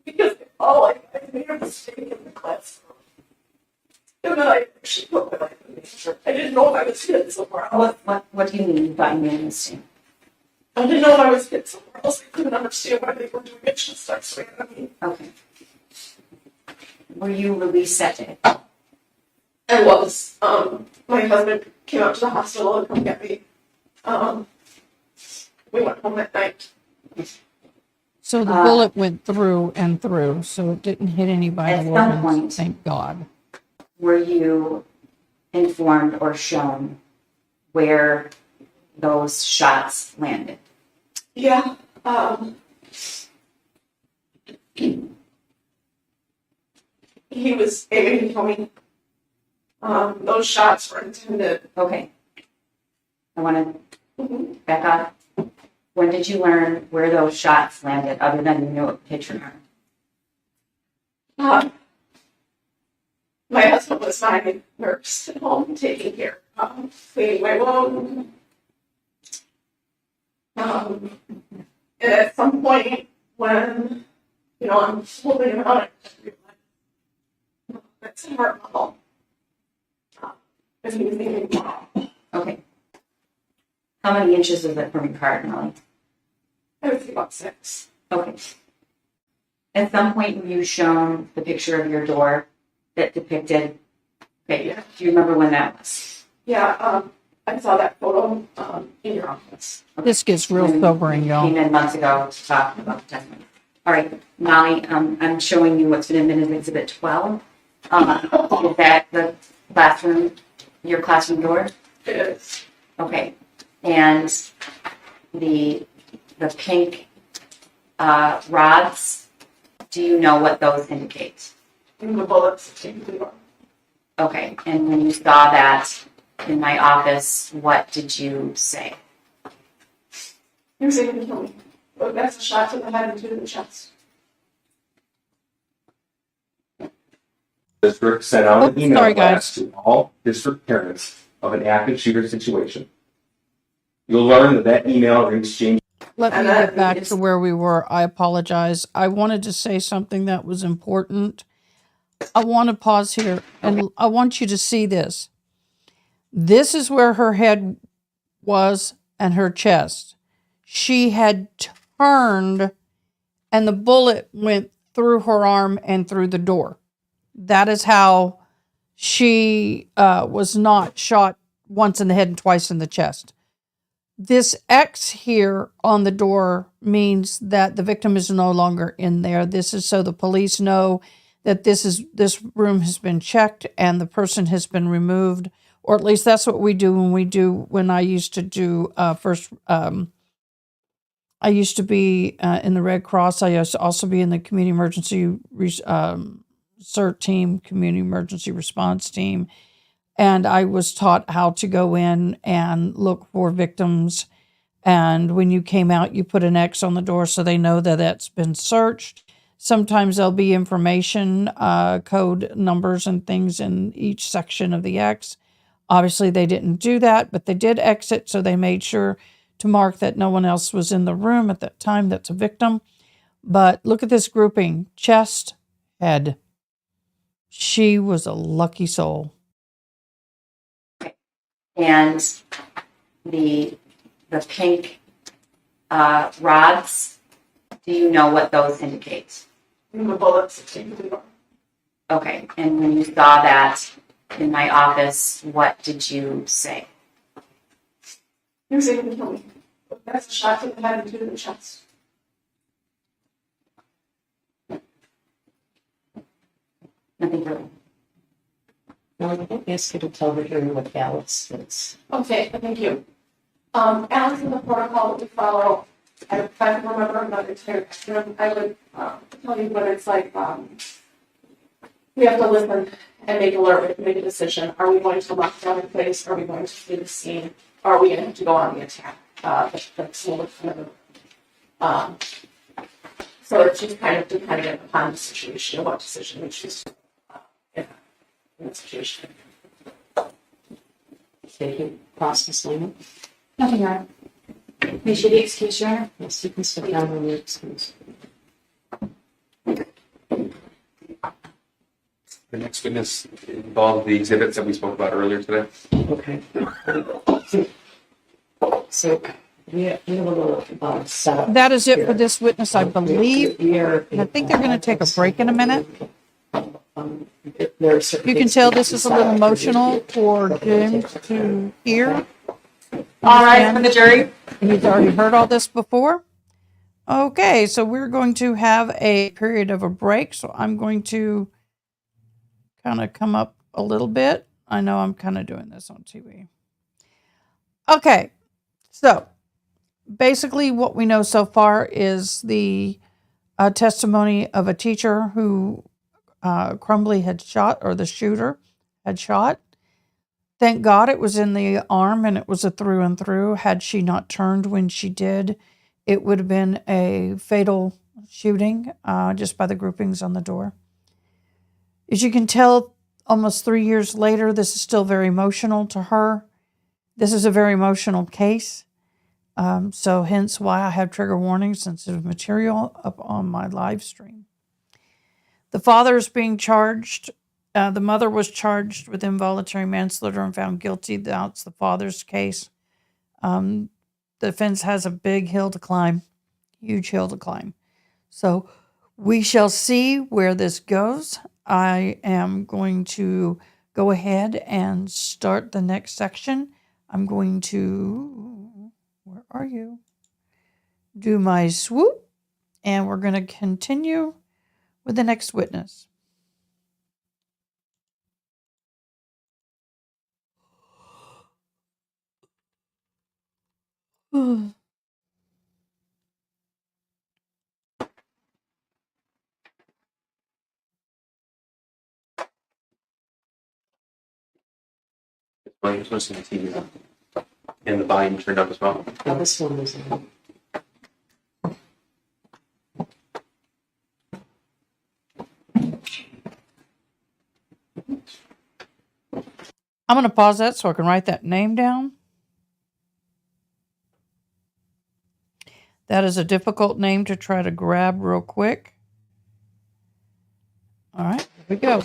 because I made a mistake in the classroom. And then I actually put my life in danger. I didn't know if I was hit somewhere else. What do you mean you thought you made a mistake? I didn't know if I was hit somewhere else. I couldn't understand why they were doing a chest X-ray on me. Okay. Were you released that day? I was. My husband came out to the hospital and come get me. We went home at night. So the bullet went through and through, so it didn't hit any At vital some organs, point- thank God. Were you informed or shown where those shots landed? Yeah. He was aiming to kill me. Those shots were intended. Okay. I want to back up. When did you learn where those shots landed, other than you knew a picture? My husband was my nurse at home, taking care of cleaning my wound. And at some point when, I'm holding about it, that's a heart level. If you think, Okay. How many inches is it from your card, Molly? I would say about 6. Okay. At some point, were you shown the picture of your door that depicted, okay, Yeah. do you remember when that was? Yeah, I saw that photo in your office. This gets real When sobering, you y'all. Came in months ago to talk about the testimony. All right, Molly, I'm showing you what's been in Exhibit 12. Is that the classroom, your classroom door? It is. Okay, and the pink rods, do you know what those indicate? And the bullets came to the door. Okay, and when you saw that in my office, what did you say? He was able to kill me. But that's a shot to the head and 2 to the chest. District sent out an Oops, email sorry, guys. blast to all district parents of an active shooter situation. You'll learn that email exchange. Let me And get that back is- to where we were. I apologize. I wanted to say something that was important. I want to pause here and I want you to see this. This is where her head was and her chest. She had turned and the bullet went through her arm and through the door. That is how she was not shot once in the head and twice in the chest. This X here on the door means that the victim is no longer in there. This is so the police know that this room has been checked and the person has been removed, or at least that's what we do when I used to do I used to be in the Red Cross. I used to also be in the community emergency CERT team, community emergency response team. And I was taught how to go in and look for victims. And when you came out, you put an X on the door so they know that it's been searched. Sometimes there'll be information, code numbers and things in each section of the X. Obviously, they didn't do that, but they did exit, so they made sure to mark that no one else was in the room at that time that's a victim. But look at this grouping, chest, head. She was a lucky soul. And the pink rods, do you know what those indicate? And the bullets came to the door. Okay, and when you saw that in my office, what did you say? He was able to kill me. But that's a shot to the head and 2 to the chest. Nothing further. No, I think ask you to tell the jury what ballots it's. Okay, thank you. As in the protocol that we follow, I can't remember another entire question. I would tell you what it's like. We have to listen and make a decision. Are we going to lock down in place? Are we going to flee the scene? Or are we going to have to go on the attack? That's a little kind of, so it's just kind of dependent upon the situation and what decision we choose in that situation. Thank you. Process Lehman. Nothing, Your Honor. May she be excused, Your Honor? Yes, you can sit down when you're excused. The next witness involved the exhibits that we spoke about earlier today. Okay. So we have a little setup. That is it for here. this witness, I believe. And I think they're going to take a break in a minute. There are certain You can things tell we this can is a little decide. emotional for James to hear. All right, for the jury. He's already heard all this before. Okay, so we're going to have a period of a break. So I'm going to kind of come up a little bit. I know I'm kind of doing this on TV. Okay, so basically what we know so far is the testimony of a teacher who Crumbly had shot, or the shooter had shot. Thank God it was in the arm and it was a through and through. Had she not turned when she did, it would have been a fatal shooting just by the groupings on the door. As you can tell, almost 3 years later, this is still very emotional to her. This is a very emotional case. So hence why I have trigger warning sensitive material up on my live stream. The father is being charged. The mother was charged with involuntary manslaughter and found guilty. That's the father's case. The defense has a big hill to climb, huge hill to climb. So we shall see where this goes. I am going to go ahead and start the next section. I'm going to, where are you? Do my swoop, and we're going to continue with the next witness. Brian's listening to TV and the volume turned up as well. Now this one is. I'm going to pause that so I can write that name down. That is a difficult name to try to grab real quick. All right, here we go.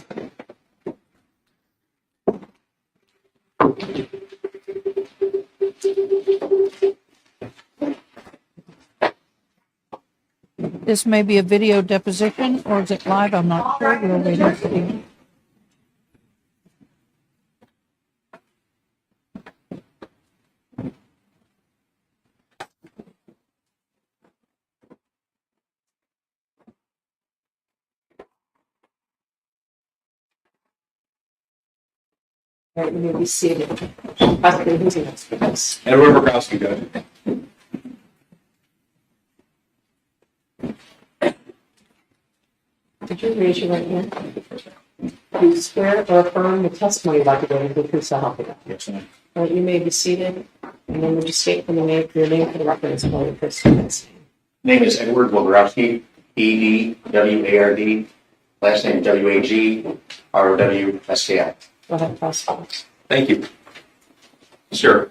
This may be a video deposition, or is it live? I'm not sure. We'll wait and see. All right, you may be seated. Possibly who's next? Yes. Edward Murkowski, go ahead. Could you raise your right hand? Do you swear or affirm the testimony about the witness will prove so help you God? Yes, ma'am. All right, you may be seated. And then would you state for the name, your name for the record as well, your first and last name? Name is Edward Wawrowski, EDWARD, last name WAGROWSKI. Go ahead, prosecutor. Thank you. Sir,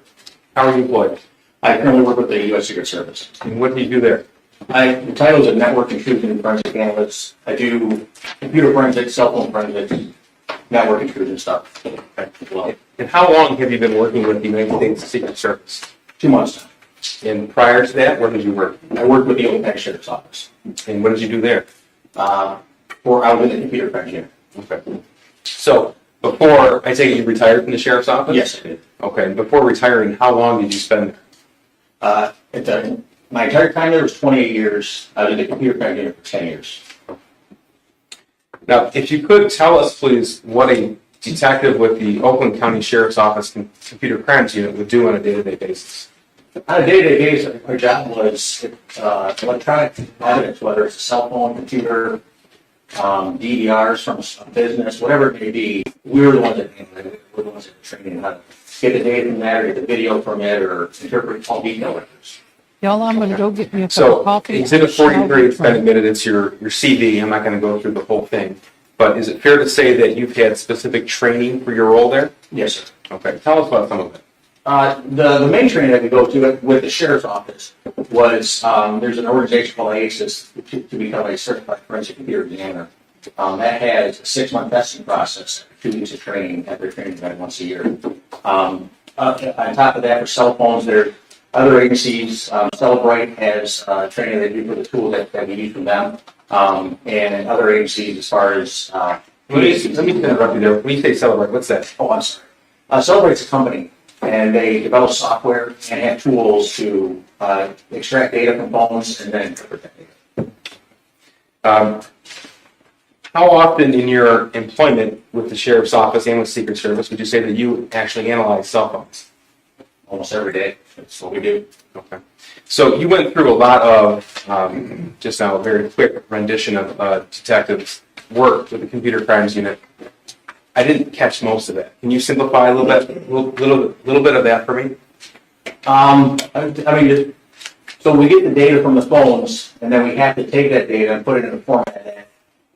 how are you employed? I currently work with the U.S. Secret Service. And what do you do there? The title is a network intrusion forensic analyst. I do computer forensics, cell phone forensics, network intrusion stuff as well. And how long have you been working with the United States Secret Service? 2 months now. And prior to that, where did you work? I work with the Oakland County Sheriff's Office. And what did you do there? I was in the computer forensic unit. Okay. So, before, I take it you retired from the Sheriff's Office? Yes, I did. Okay. Before retiring, how long did you spend there? My entire time there was 28 years. I was in the computer forensic unit for 10 years. Now, if you could tell us, please, what a detective with the Oakland County Sheriff's Office Computer Crimes Unit would do on a day-to-day basis. On a day-to-day basis, our job was electronic evidence, whether it's a cell phone, computer, DVRs from a business, whatever it may be. We were the ones that handled it. We were the ones that were training how to get the data from that, or get the video from it, or interpret all detail records. Y'all, I'm going to go get me a cup of So, coffee. Exhibit 43, it's been admitted, it's your CV. I'm not going to go through the whole thing. But is it fair to say that you've had specific training for your role there? Yes, sir. Okay. Tell us about some of it. The main training that we go to with the sheriff's office was there's an organization called IASIS to become a certified forensic computer examiner. That has a 6-month testing process, 2 weeks of training after training about once a year. On top of that, for cell phones, there are other agencies. Celebrite has training they do for the tools that we use from them, and other agencies as far as. Let me interrupt you there. When you say Celebrate, what's that? Oh, I'm sorry. Celebrate's a company, and they develop software and have tools to extract data from phones and then interpret that data. How often in your employment with the Sheriff's Office and with Secret Service would you say that you actually analyze cell phones? Almost every day. That's what we do. Okay. So you went through a lot of, just now a very quick rendition of detectives' work with the Computer Crimes Unit. I didn't catch most of that. Can you simplify a little bit of that for me? So we get the data from the phones, and then we have to take that data and put it in a format that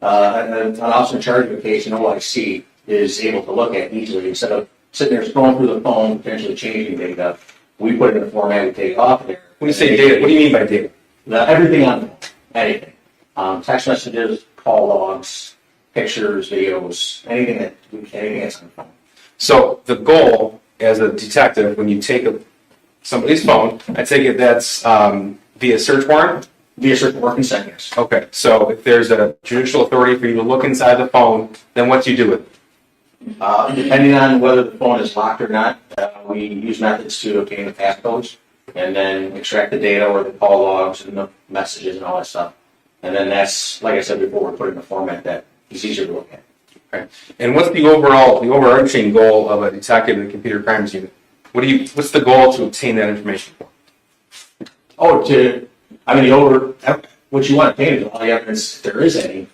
an officer in charge of a case, an OIC, is able to look at easily instead of sitting there scrolling through the phone, potentially changing data. We put it in a format, we take it off there, When you say data, what do you mean by data? Everything on the phone, anything. Text messages, call logs, pictures, videos, anything that's on the phone. So the goal as a detective, when you take somebody's phone, I take it that's via search warrant? Via search warrant consent, yes. Okay, so if there's a judicial authority for you to look inside the phone, then what do you do with it? Depending on whether the phone is locked or not, we use methods to obtain the passcodes and then extract the data or the call logs and the messages and all that stuff. And then that's, like I said before, we're putting in a format that is easier to look at. Okay. And what's the overarching goal of a detective in the computer crimes unit? What's the goal to obtain that information for? What you want to obtain is all the evidence, if there is any,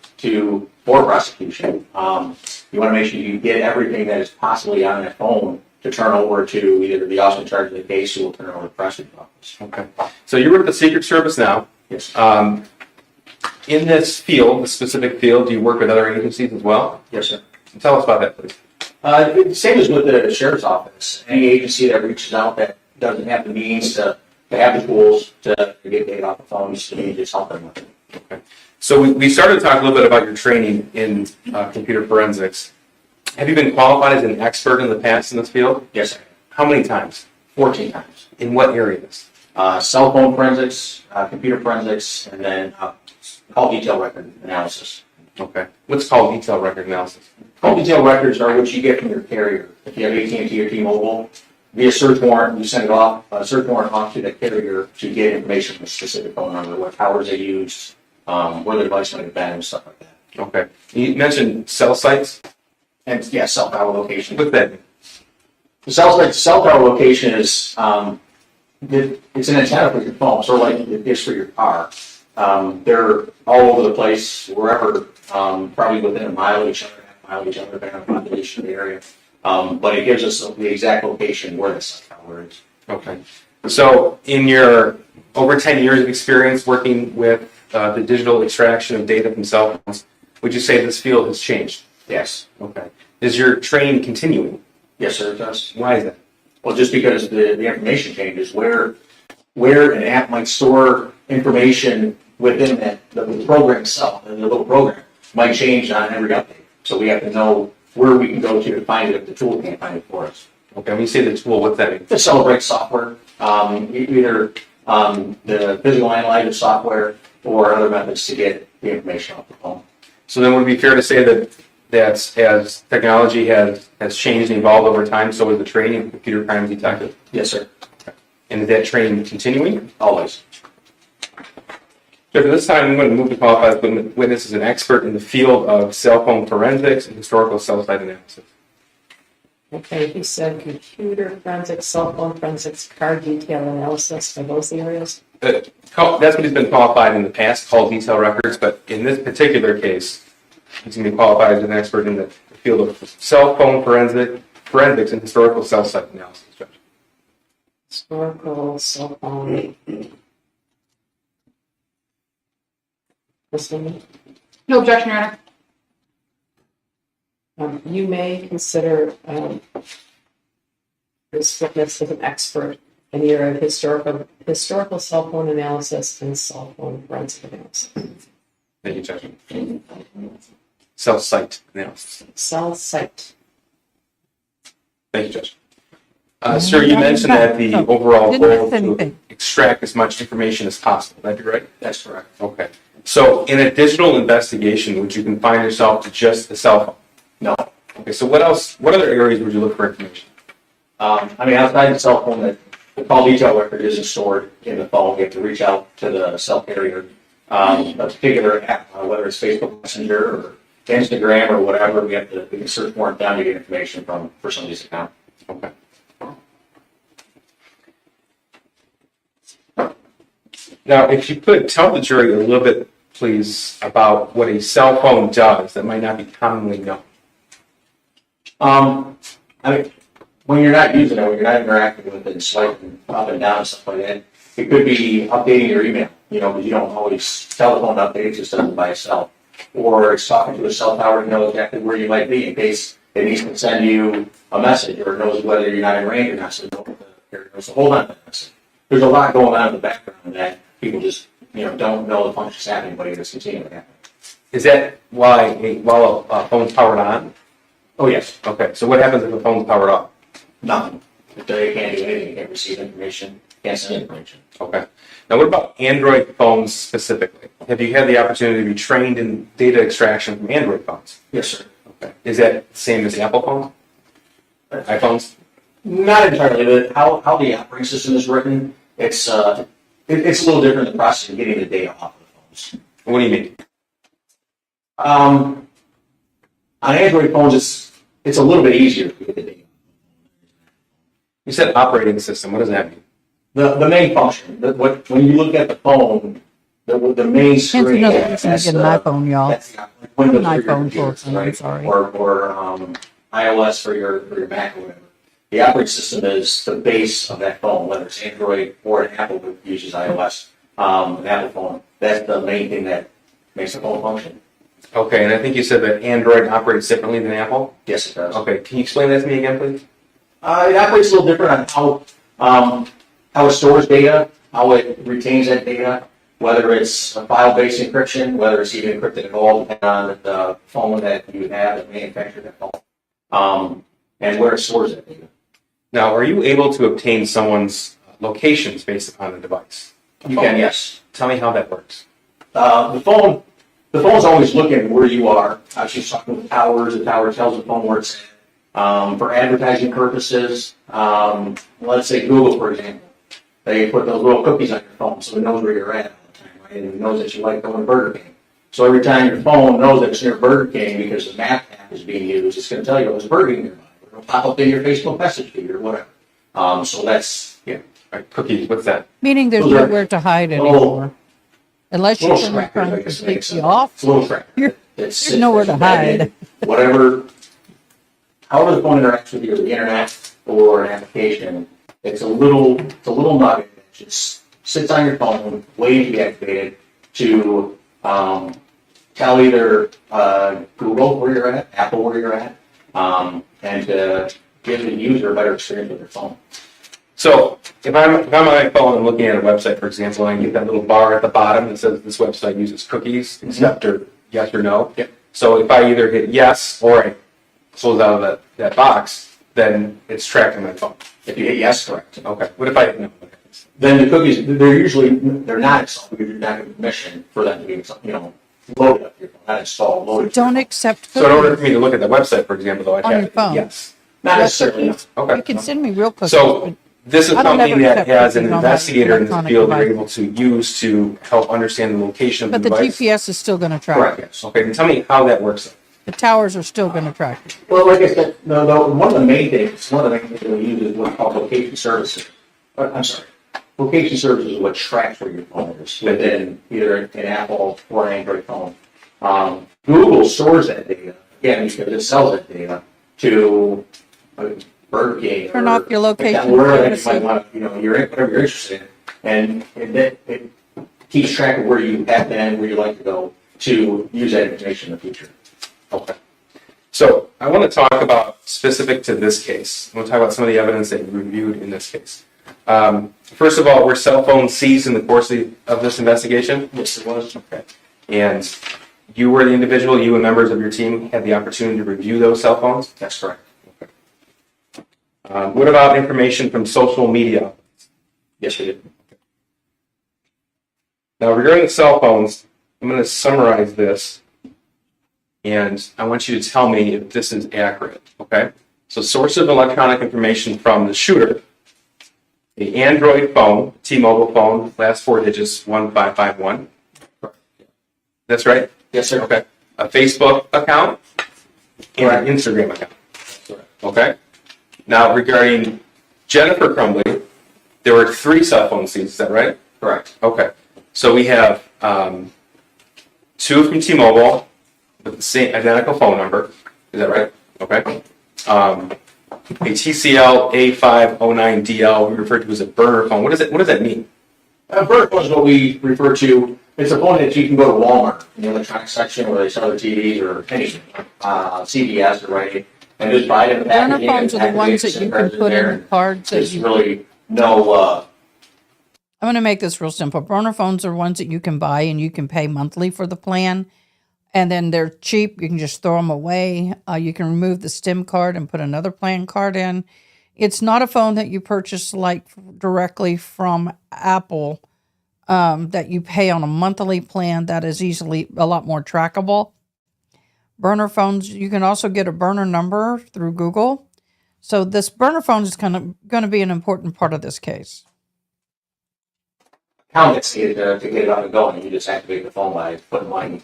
for prosecution. You want to make sure you get everything that is possibly on that phone to turn over to either the officer in charge of the case who will turn it over to the prosecutor's office. Okay. So you work at the Secret Service now. Yes. In this field, the specific field, do you work with other agencies as well? Yes, sir. Tell us about that, please. Same as with the sheriff's office. Any agency that reaches out that doesn't have the means to have the tools to get data off the phones, you just help them with it. Okay. So we started to talk a little bit about your training in computer forensics. Have you been qualified as an expert in the past in this field? Yes, sir. How many times? 14 times. In what areas? Cell phone forensics, computer forensics, and then call detail record analysis. Okay. What's called detailed record analysis? Call detail records are what you get from your carrier. If you have AT&T or T-Mobile, via search warrant, you send it off, search warrant off to the carrier to get information from a specific phone number, what towers they use, where the device might have been, and stuff like that. Okay. You mentioned cell sites. And yeah, cell tower location. What's that mean? The cell tower location is it's an antenna for your phone, sort of like it is for your car. They're all over the place, wherever, probably within a mile of each other, half mile of each other, depending on the population of the area. But it gives us the exact location where the cell tower is. Okay. So in your over 10 years of experience working with the digital extraction of data from cell phones, would you say this field has changed? Yes. Okay. Is your training continuing? Yes, sir, it does. Why is that? Well, just because the information changes, where an app might store information within the program itself, and the little program might change on every update. So we have to know where we can go to find it if the tool can't find it for us. Okay. When you say the tool, what's that mean? To celebrate software, either the physical analyzer software or other methods to get the information off the phone. So then would it be fair to say that as technology has changed and evolved over time, so is the training of computer crime detective? Yes, sir. And is that training continuing? Always. So for this time, I'm going to move to qualified witness as an expert in the field of cell phone forensics and historical cell site analysis. Okay, he said computer forensics, cell phone forensics, car detail analysis. Are those the areas? That's what he's been qualified in the past, called detail records, but in this particular case, he's going to be qualified as an expert in the field of cell phone forensics and historical cell site analysis. Judge. Historical cell phone. Listening. No objection, Your Honor. You may consider this witness as an expert in the area of historical cell phone analysis and cell phone forensic analysis. Thank you, Judge. Cell site analysis. Cell site. Thank you, Judge. Sir, you mentioned that the overall Didn't goal miss to anything. extract as much information as possible. Would that be right? That's correct. Okay. So in a digital investigation, would you confine yourself to just the cell phone? No. Okay, so what other areas would you look for information? Outside the cell phone, the call detail record isn't stored in the phone. We have to reach out to the cell carrier. A particular app, whether it's Facebook Messenger or Instagram or whatever, we can search warrant down to get information for somebody's account. Okay. Now, if you could tell the jury a little bit, please, about what a cell phone does that might not be commonly known. When you're not using it, when you're not interacting with it, swiping up and down and stuff like that, it could be updating your email, because you don't always telephone update, it just does it by itself. Or it's talking to a cell tower to know exactly where you might be in case it needs to send you a message or knows whether you're not in range or not, so the carrier knows to hold on to that message. there's a lot going on in the background that people just, don't know the functions happening, but it's continuing to happen. Is that while a phone's powered on? Oh, yes, Okay, so what happens if a phone's powered off? nothing. They can't do anything, they can't receive information, can't send information. Okay. Now, what about Android phones specifically? Have you had the opportunity to be trained in data extraction from Android phones? Yes, sir. Okay. Is that the same as Apple phones? iPhones? Not entirely, but how the operating system is written, it's a little different, the process of getting the data off of the phones. What do you mean? On Android phones, it's a little bit easier to get the data. You said operating system. What does that mean? The main function, when you look at the phone, the main screen. Hence another reason to get an iPhone, y'all. That's the Windows An for your iPhone computer, for it, I'm right? sorry. Or iOS for your Mac or whatever. The operating system is the base of that phone, whether it's Android or an Apple that uses iOS, an Apple phone. That's the main thing that makes the phone function. Okay, and I think you said that Android operates differently than Apple? Yes, it does. Okay, can you explain that to me again, please? It operates a little different on how it stores data, how it retains that data, whether it's a file-based encryption, whether it's even encrypted at all, depending on the phone that you have that manufactured that phone, and where it stores that data. Now, are you able to obtain someone's locations based upon the device? You can, yes. Tell me how that works. The phone's always looking where you are. I was just talking with the tower tells the phone where it's at. For advertising purposes, let's say Google, for example. They put those little cookies on your phone so it knows where you're at all the time, right? And it knows that you like going to Burger King. So every time your phone knows that it's near Burger King because the map app is being used, it's going to tell you there's a Burger King nearby. It'll pop up in your Facebook message feed or whatever. So that's, Yeah. Right, cookies, what's that? Meaning there's Those are nowhere to hide little- anymore. Unless you're little going to trackers, turn I guess, to make completely sense. off. It's a little tracker. You're- It's there's nowhere to embedded, Whatever, however the phone interacts with either the internet or an application, it's a little nugget that just sits on your phone, waiting to be activated to tell either Google where you're at, Apple where you're at, and to give the user a better experience with their phone. So, if I'm on my phone and looking at a website, for example, and I get that little bar at the bottom that says this website uses cookies, accept or yes or no. Yep. So if I either hit yes or I close out of that box, then it's tracking my phone. If you hit yes, correct. Okay. What if I hit no? What happens? Then the cookies, they're not installed because you're not giving permission for them to be, loaded up your phone, not installed, loaded. Don't accept So in order cookies. for me to look at the website, for example, though, I On have your to phone. hit yes. Not necessarily. You Okay. can send me real cookies. So but this is I don't something ever that accept as an cookies on my investigator in this electronic field, you're device. able to use to help understand the location of But the the device. GPS is still going to track Correct, it. yes. Okay, then tell me how that works. The towers are still going to track it. Well, like I said, one of the main things that we use is what's called location services. I'm sorry. Location services is what tracks where your phone is within either an Apple or an Android phone. Google stores that data, again, because it sells that data to Burger King. Turn or off your location wherever that you privacy. might want to, whatever you're interested in. And it keeps track of where you have been, where you like to go to use that information in the future. Okay. So I want to talk about specific to this case. I want to talk about some of the evidence that you reviewed in this case. First of all, were cell phones seized in the course of this investigation? Yes, it was. Okay. And you were the individual, you and members of your team had the opportunity to review those cell phones? That's correct. What about information from social media? Yes, we did. Now, regarding the cell phones, I'm going to summarize this, and I want you to tell me if this is accurate, okay? So, source of electronic information from the shooter, the Android phone, T-Mobile phone, last four digits, 1551. That's right? Yes, sir. Okay. A Facebook account and an Correct. Instagram account. Correct. Okay. Now, regarding Jennifer Crumbly, there were 3 cell phone seized. Is that right? Correct. Okay. So we have 2 from T-Mobile with the same identical phone number. Is that right? Okay. A TCL A509DL we refer to as a burner phone. What does that mean? Burner phone is what we refer to. It's a phone that you can go to Walmart in the electronics section where they sell their TVs or anything, CVS or writing, and just buy it in the Burner packaging. phones are the ones that you can put in the cards that There's you. really no I'm going to make this real simple. Burner phones are ones that you can buy and you can pay monthly for the plan. And then they're cheap. You can just throw them away. You can remove the SIM card and put another plan card in. It's not a phone that you purchase like directly from Apple that you pay on a monthly plan that is easily a lot more trackable. Burner phones, you can also get a burner number through Google. So this burner phone is going to be an important part of this case. Account gets needed to get it up and going. You just activate the phone by putting money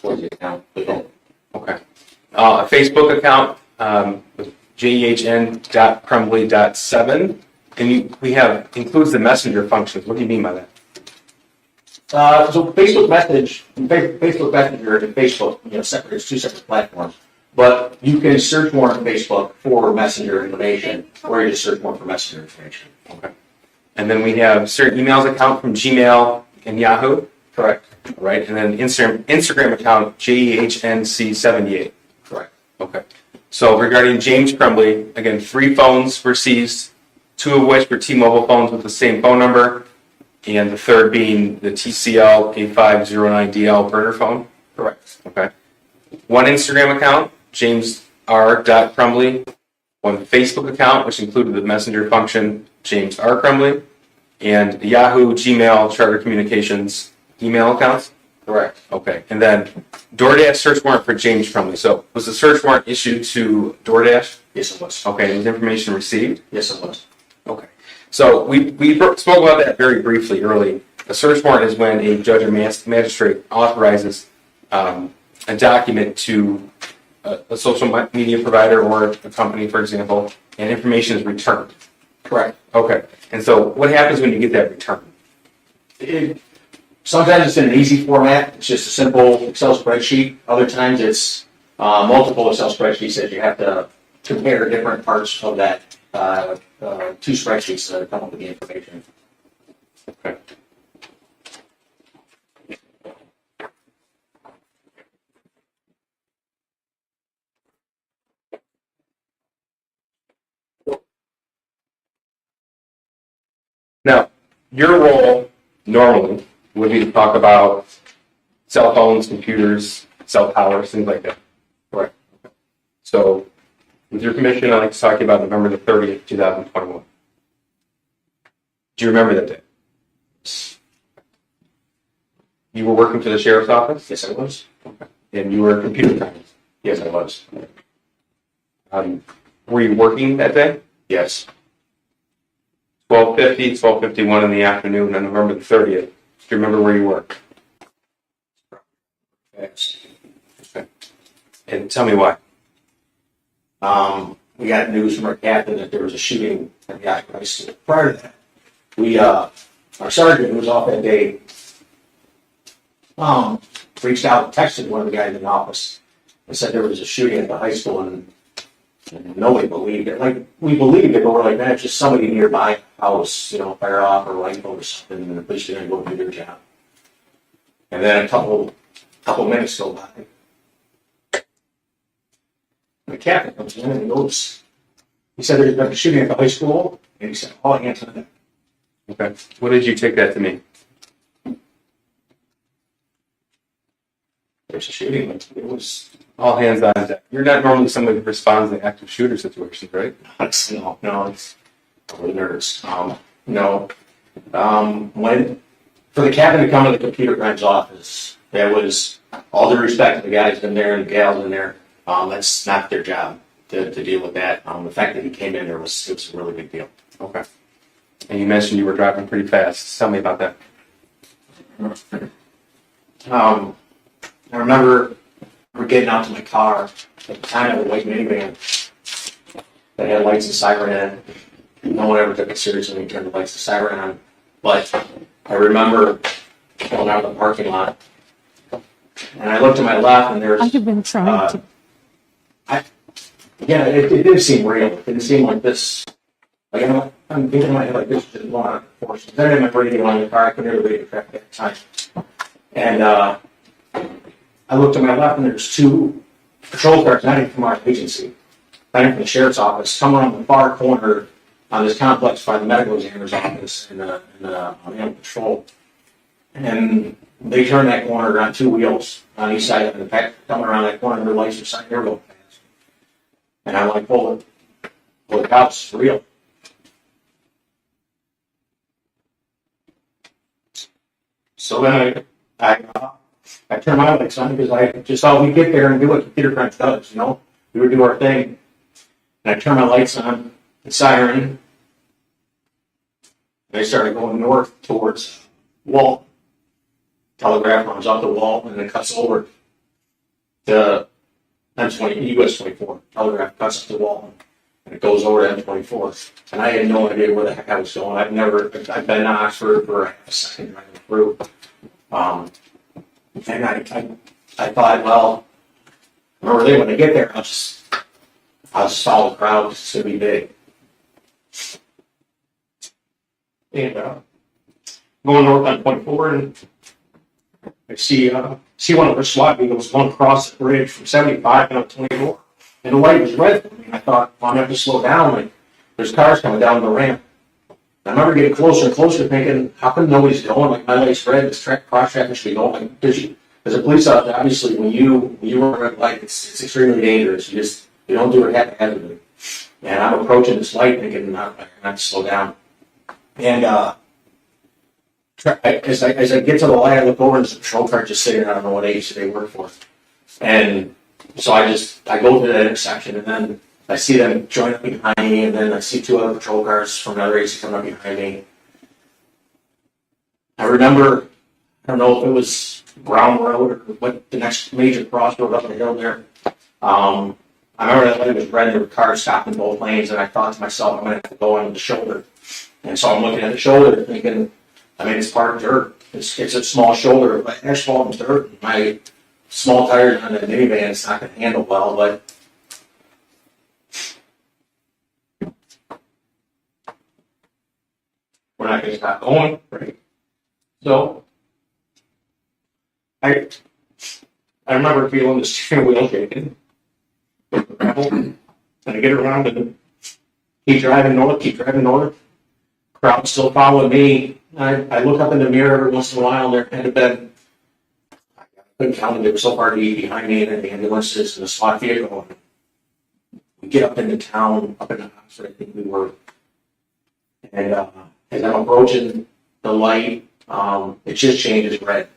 towards the account. Okay. A Facebook account, jehn.crumbly.7. And includes the messenger functions. What do you mean by that? So Facebook Messenger and Facebook, separate. It's two separate platforms. But you can search more on Facebook for Messenger information, or you just search more for Messenger information. Okay. And then we have certain emails account from Gmail and Yahoo. Correct. All right. And then Instagram account, JEHNC78. Correct. Okay. So regarding James Crumbly, again, 3 phones were seized, 2 of which were T-Mobile phones with the same phone number, and the third being the TCL A509DL burner phone. Correct. Okay. 1 Instagram account, JamesR.Crumbly. 1 Facebook account, which included the messenger function, James R. Crumbly. And Yahoo, Gmail, Charter Communications email accounts. Correct. Okay. And then DoorDash search warrant for James Crumbly. So was the search warrant issued to DoorDash? Yes, it was. Okay. And was information received? Yes, it was. Okay. So we spoke about that very briefly early. A search warrant is when a judge or magistrate authorizes a document to a social media provider or a company, for example, and information is returned. Correct. Okay. And so what happens when you get that return? Sometimes it's in an easy format. It's just a simple Excel spreadsheet. Other times it's multiple Excel spreadsheets that you have to compare different parts of that 2 spreadsheets to come up with the information. Okay. Now, your role normally would be to talk about cell phones, computers, cell towers, things like that. Correct. So, with your permission, I'd like to talk to you about November the 30th, 2021. Do you remember that day? You were working for the sheriff's office? Yes, I was. Okay. And you were a computer scientist? Yes, I was. Were you working that day? Yes. 12:50, 12:51 in the afternoon on November the 30th. Do you remember where you were? Yes. Okay. And tell me why. We got news from our captain that there was a shooting at the high school. Prior to that, our sergeant who was off that day, reached out and texted one of the guys in the office and said there was a shooting at the high school, and nobody believed it. Like, we believed it, but we're like, man, it's just somebody nearby house, fire off or rifle or something, and the police are going to go do their job. And then a couple minutes go by. The captain comes in and he goes, he said there's been a shooting at the high school, and he said, all hands on deck. Okay. What did you take that to mean? There's a shooting. It was, All hands on deck. You're not normally somebody who responds in active shooter situations, right? no, it's really nervous. When, for the captain to come to the computer crimes office, there was, all due respect to the guys in there and the gals in there, that's not their job to deal with that. The fact that he came in there it was a really big deal. Okay. And you mentioned you were driving pretty fast. Tell me about that. I remember getting out to my car at the time of the white minivan that had lights and siren in. No one ever took it seriously when you turned the lights and siren on. But I remember going out of the parking lot, and I looked to my left, and there's. I have been trying to. It didn't seem real. It didn't seem like this. Like, I'm thinking in my head like this is going on. Then I had my radio on in the car. I couldn't hear the radio track at the time. And I looked to my left, and there's 2 patrol cars, not even from our agency, not even from the sheriff's office, come around the far corner on this complex by the medical examiner's office and animal control. And they turned that corner on two wheels on each side of the pack, coming around that corner, their lights were signing, they were going fast. And I'm like, holy cow, this is real. So then I turned my lights on because I just thought we'd get there and do what computer crunch does, you know? We would do our thing. And I turned my lights on, the siren, and I started going north towards Wall. Telegraph runs up the Wall and then cuts over to M20, US 24. Telegraph cuts up the Wall and it goes over to M24. And I had no idea where the heck I was going. I've been in Oxford for half a second driving through. And I thought, well, really when I get there, I'll just follow the crowd because it's going to be big. And going north on 24, and I see one of the SWAT vehicles going across the bridge from 75 down to 24. And the light was red for me. I thought, well, I'm going to have to slow down. Like, there's cars coming down the ramp. I remember getting closer and closer thinking, how come nobody's going? Like, my light's red, this cross traffic should be going. Like, as a police officer, obviously, when you run a red light, it's extremely dangerous. You don't do it haphazardly. And I'm approaching this light thinking, I have to slow down. And as I get to the light, I look over and there's a patrol car just sitting. I don't know what agency they work for. And so I go to that intersection, and then I see them join up behind me, and then I see two other patrol cars from another agency coming up behind me. I remember, I don't know if it was Brown Road or what the next major crossroad up the hill there. I remember that light was red, and there were cars stopped in both lanes, and I thought to myself, I'm going to have to go on the shoulder. And so I'm looking at the shoulder thinking, it's part dirt. It's a small shoulder, but asphalt and dirt. My small tires on the minivan, it's not going to handle well, but we're not going to stop going, right? So I remember feeling the steering wheel shaking, and I get around and keep driving north. Crowd still following me. I look up in the mirror every once in a while, and there had been, I couldn't count them, they were so far behind me, and the ambulances and the SWAT vehicle. We get up into town, up in the house, I think we were. And as I'm approaching the light, it just changes red.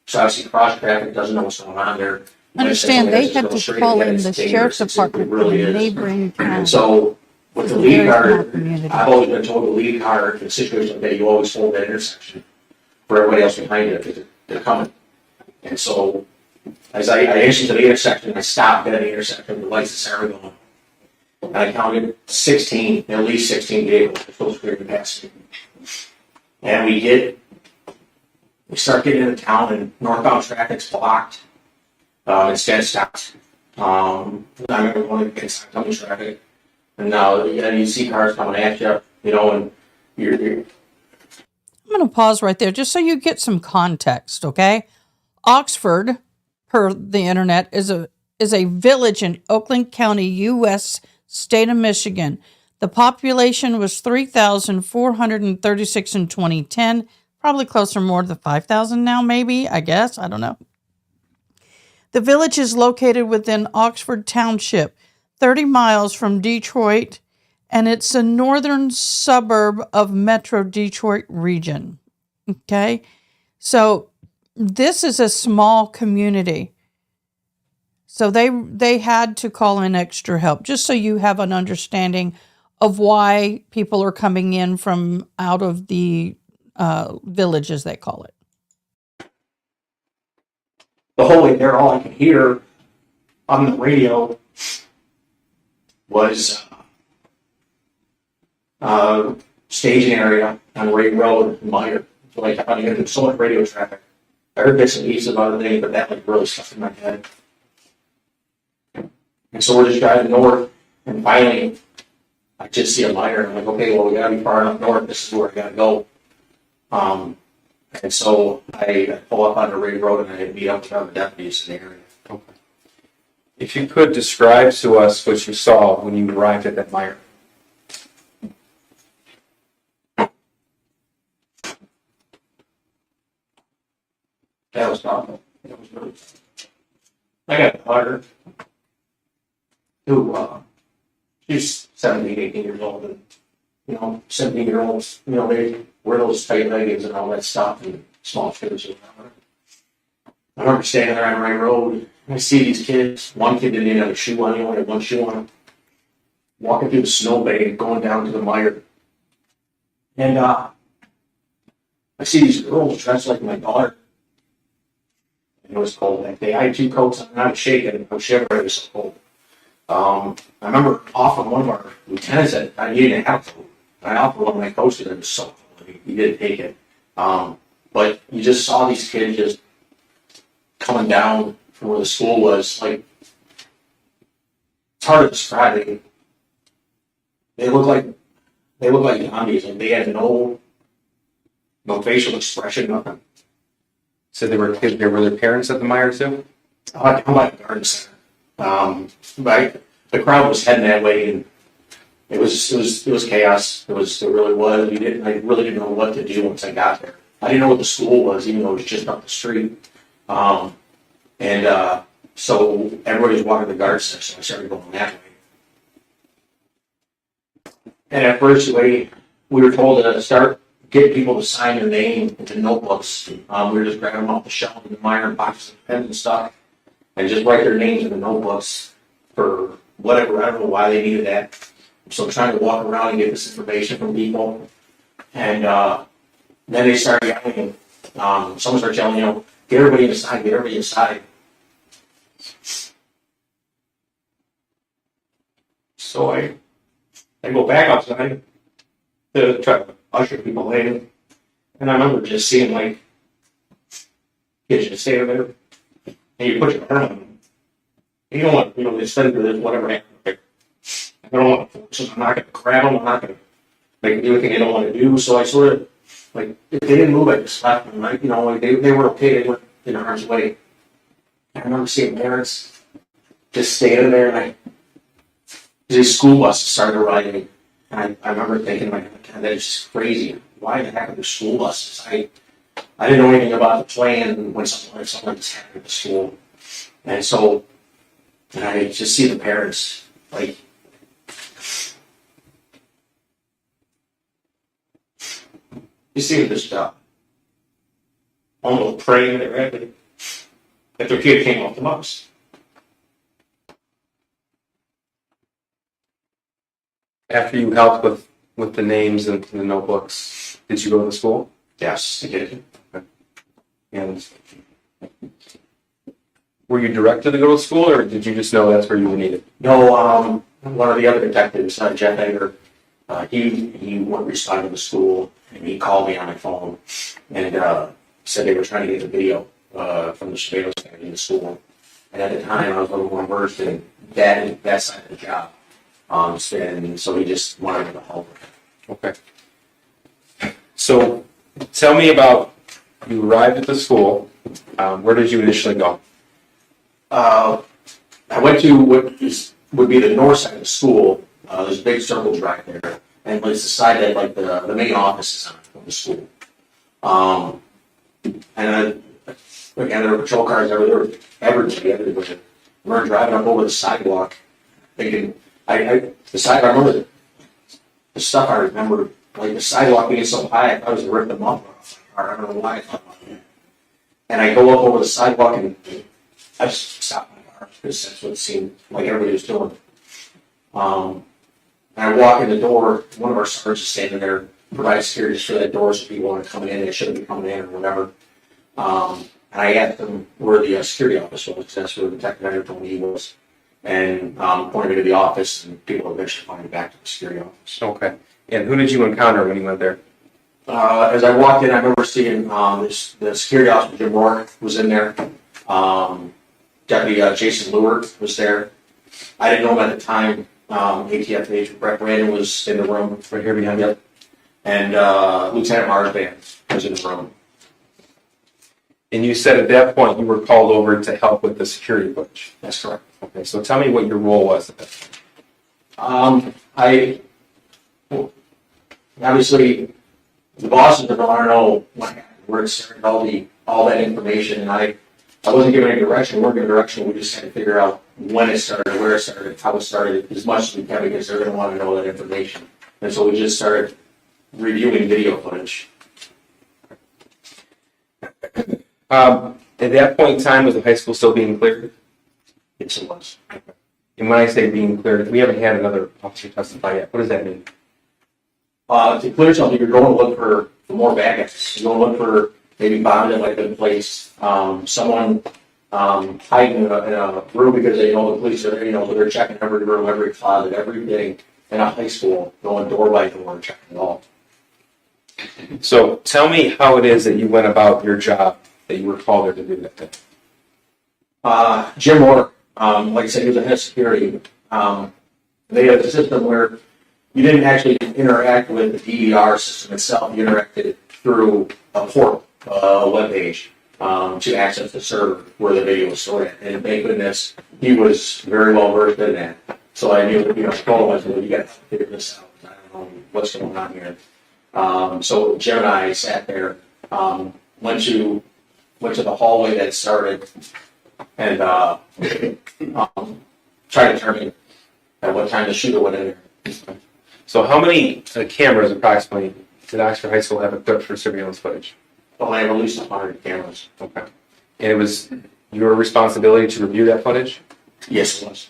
So obviously cross traffic doesn't know what's going on there. Understand, they had to call in the sheriff's department from a neighboring town. And so with the lead Very small card, community. I've always been told the lead card in a situation like that, you always hold that intersection for everybody else behind you because they're coming. And so as I entered the intersection, I stopped at the intersection, the lights and siren going. And I counted 16, at least 16 vehicles that supposed to be past me. And we start getting into town, and northbound traffic's blocked. Instead stopped. I remember going against oncoming traffic. And now you see cars coming at you, and you're I'm going to pause right there just so you get some context, okay? Oxford, per the internet, is a village in Oakland County, U.S., state of Michigan. The population was 3,436 in 2010, probably closer more to 5,000 now, maybe, I guess. I don't know. The village is located within Oxford Township, 30 miles from Detroit, and it's a northern suburb of Metro Detroit region. Okay? So this is a small community. So they had to call in extra help, just so you have an understanding of why people are coming in from out of the village, as they call it. the whole way there, all I could hear on the radio was staging area on Ray Road in Meyer. So I kept on getting so much radio traffic. I heard bits and pieces about the thing, but that like really stuck in my head. And so we're just driving north, and finally I just see a Meyer, and I'm like, okay, well, we gotta be far enough north. This is where I gotta go. And so I pull up on the Ray Road, and I meet up with other deputies in the area. Okay. If you could describe to us what you saw when you arrived at that Meyer. was tough. It was really tough. I got a daughter who, she's 17, 18 years old, and, 17-year-olds, they wear those tight leggings and all that stuff, and small shoes. I remember standing there on Ray Road, and I see these kids. One kid didn't even have a shoe on, he only had one shoe on him, walking through the snowbank, going down to the mire. And I see these girls dressed like my daughter. And it was cold that day. I had 2 coats on, and I was shaking, I was shivering, it was so cold. I remember offering one of our lieutenants that I needed a hat coat. I offered one of my coats because it was so cold. He didn't take it. But you just saw these kids just coming down from where the school was. Like, it's hard to describe. They look like zombies. Like, they had no facial expression, nothing. So they were kids. There were their parents at the mire too. I'm at the garden center. But the crowd was heading that way, and it was chaos. It really was. I really didn't know what to do once I got there. I didn't know what the school was, even though it was just up the street. So everybody was walking the garden center, so I started going that way. And at first, we were told to start getting people to sign their name into notebooks. We were just grabbing them off the shelf in the mire and boxes of pens and stuff, and just write their names in the notebooks for whatever. I don't know why they needed that. So I'm trying to walk around and get this information from people. And then they started yelling. Someone started yelling, get everybody inside, get everybody inside. So I go back outside to try to usher people in. And I remember just seeing, like, kids just standing there. And you put your arm on them. And you don't want, they send for this, whatever happened. I don't want to force them. I'm not going to grab them. I'm not going to make them do anything they don't want to do. So I sort of, like, if they didn't move, I just left them. Like, they were okay. They went in harm's way. I remember seeing parents just standing there, and these school buses started arriving. And I remember thinking, God, that is just crazy. Why the heck are there school buses? I didn't know anything about the plan when something was happening at the school. And so, and I just see the parents, like, you see them just almost praying that their kid came off the bus. After you helped with the names and the notebooks, did you go to school? Yes, I did. And were you directed to go to school, or did you just know that's where you were needed? No, one of the other detectives, Jeff Egger, he went responded to the school, and he called me on my phone and said they were trying to get the video from the surveillance camera in the school. And at the time, I was a little more versed in that side of the job. And so he just wanted me to help. Okay. So tell me about, you arrived at the school. Where did you initially go? I went to what would be the north side of the school. There's a big circle drive there, and it's the side that, like, the main office is on of the school. And again, there were patrol cars everywhere. We're driving up over the sidewalk, thinking, I remember the stuff I remember, like the sidewalk being so high, I thought I was going to rip them off. I don't know why I thought about that. And I go up over the sidewalk, and I just stopped my car because that's what it seemed like everybody was doing. And I walk in the door. One of our sergeants is standing there, providing security just for that door so people aren't coming in. They shouldn't be coming in or whatever. And I asked them where the security office was, because that's where the detective told me he was. And pointed me to the office, and people eventually pointed me back to the security office. Okay. And who did you encounter when you went there? As I walked in, I remember seeing the security officer, Jim Rourke, was in there. Deputy Jason Lewert was there. I didn't know him at the time. ATF agent Brett Brandon was in the room right here behind me. And Lieutenant Marsban was in the room. And you said at that point you were called over to help with the security footage. That's correct. Okay, so tell me what your role was at that time. Obviously, the bosses don't want to know what happened. We're concerned all the all that information, and I wasn't given any direction, we weren't given direction, we just had to figure out when it started, where it started, how it started, as much as we can, because they're gonna wanna know that information. And so we just started reviewing video footage. At that point in time, was the high school still being cleared? Yes, it was. And when I say being cleared, we haven't had another officer testify yet. What does that mean? To clear something, you're going to look for more backups. You're going to look for maybe bond that might have been placed, someone hiding in a room because they know the police are there, they're checking every room, every closet, everything in a high school, going door by door, checking it all. So tell me how it is that you went about your job, that you were called there to do that thing. Jim Moore, like I said, he was a head of security. They had a system where you didn't actually interact with the DER system itself. You interacted through a portal, a web page, to access the server where the video was stored at. And thank goodness, he was very well versed in that. So I knew, the goal was, you got to figure this out. I don't know what's going on here. So Jim and I sat there, went to the hallway that started, and tried to determine at what time the shooter went in there. So how many cameras approximately did Oxford High School have equipped for surveillance footage? Well, I released 100 cameras. Okay. And it was your responsibility to review that footage? Yes, it was.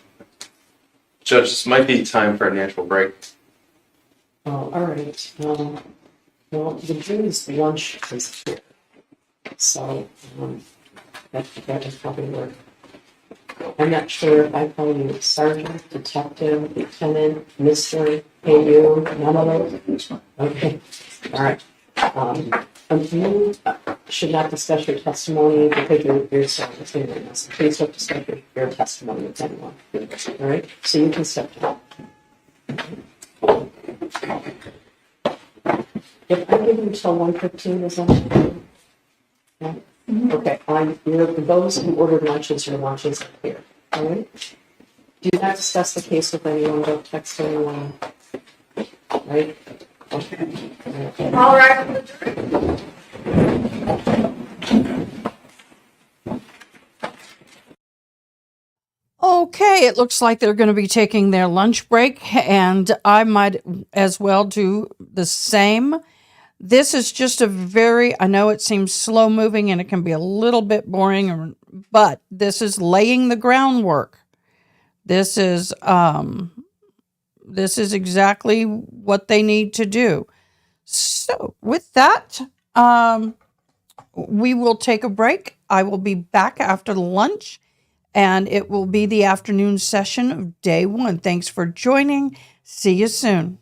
Judge, this might be time for a natural break. Oh, all right. Well, the jury's lunch is here. So, that is probably work. I'm not sure if I call you sergeant, detective, lieutenant, mister, AU, none of those? Okay, all right. You should not discuss your testimony because you're serving this witness. Please don't discuss your testimony with anyone. All right, so you can step down. If I give you until 1:15, is that okay? Yeah? Okay, those who ordered lunches, your lunches are here, all right? Do not discuss the case with anyone, don't text anyone, right? Okay. All right. Okay, it looks like they're going to be taking their lunch break, and I might as well do the same. This is just I know it seems slow moving and it can be a little bit boring, but this is laying the groundwork. This is exactly what they need to do. So with that, we will take a break. I will be back after lunch, and it will be the afternoon session of day 1. Thanks for joining. See you soon.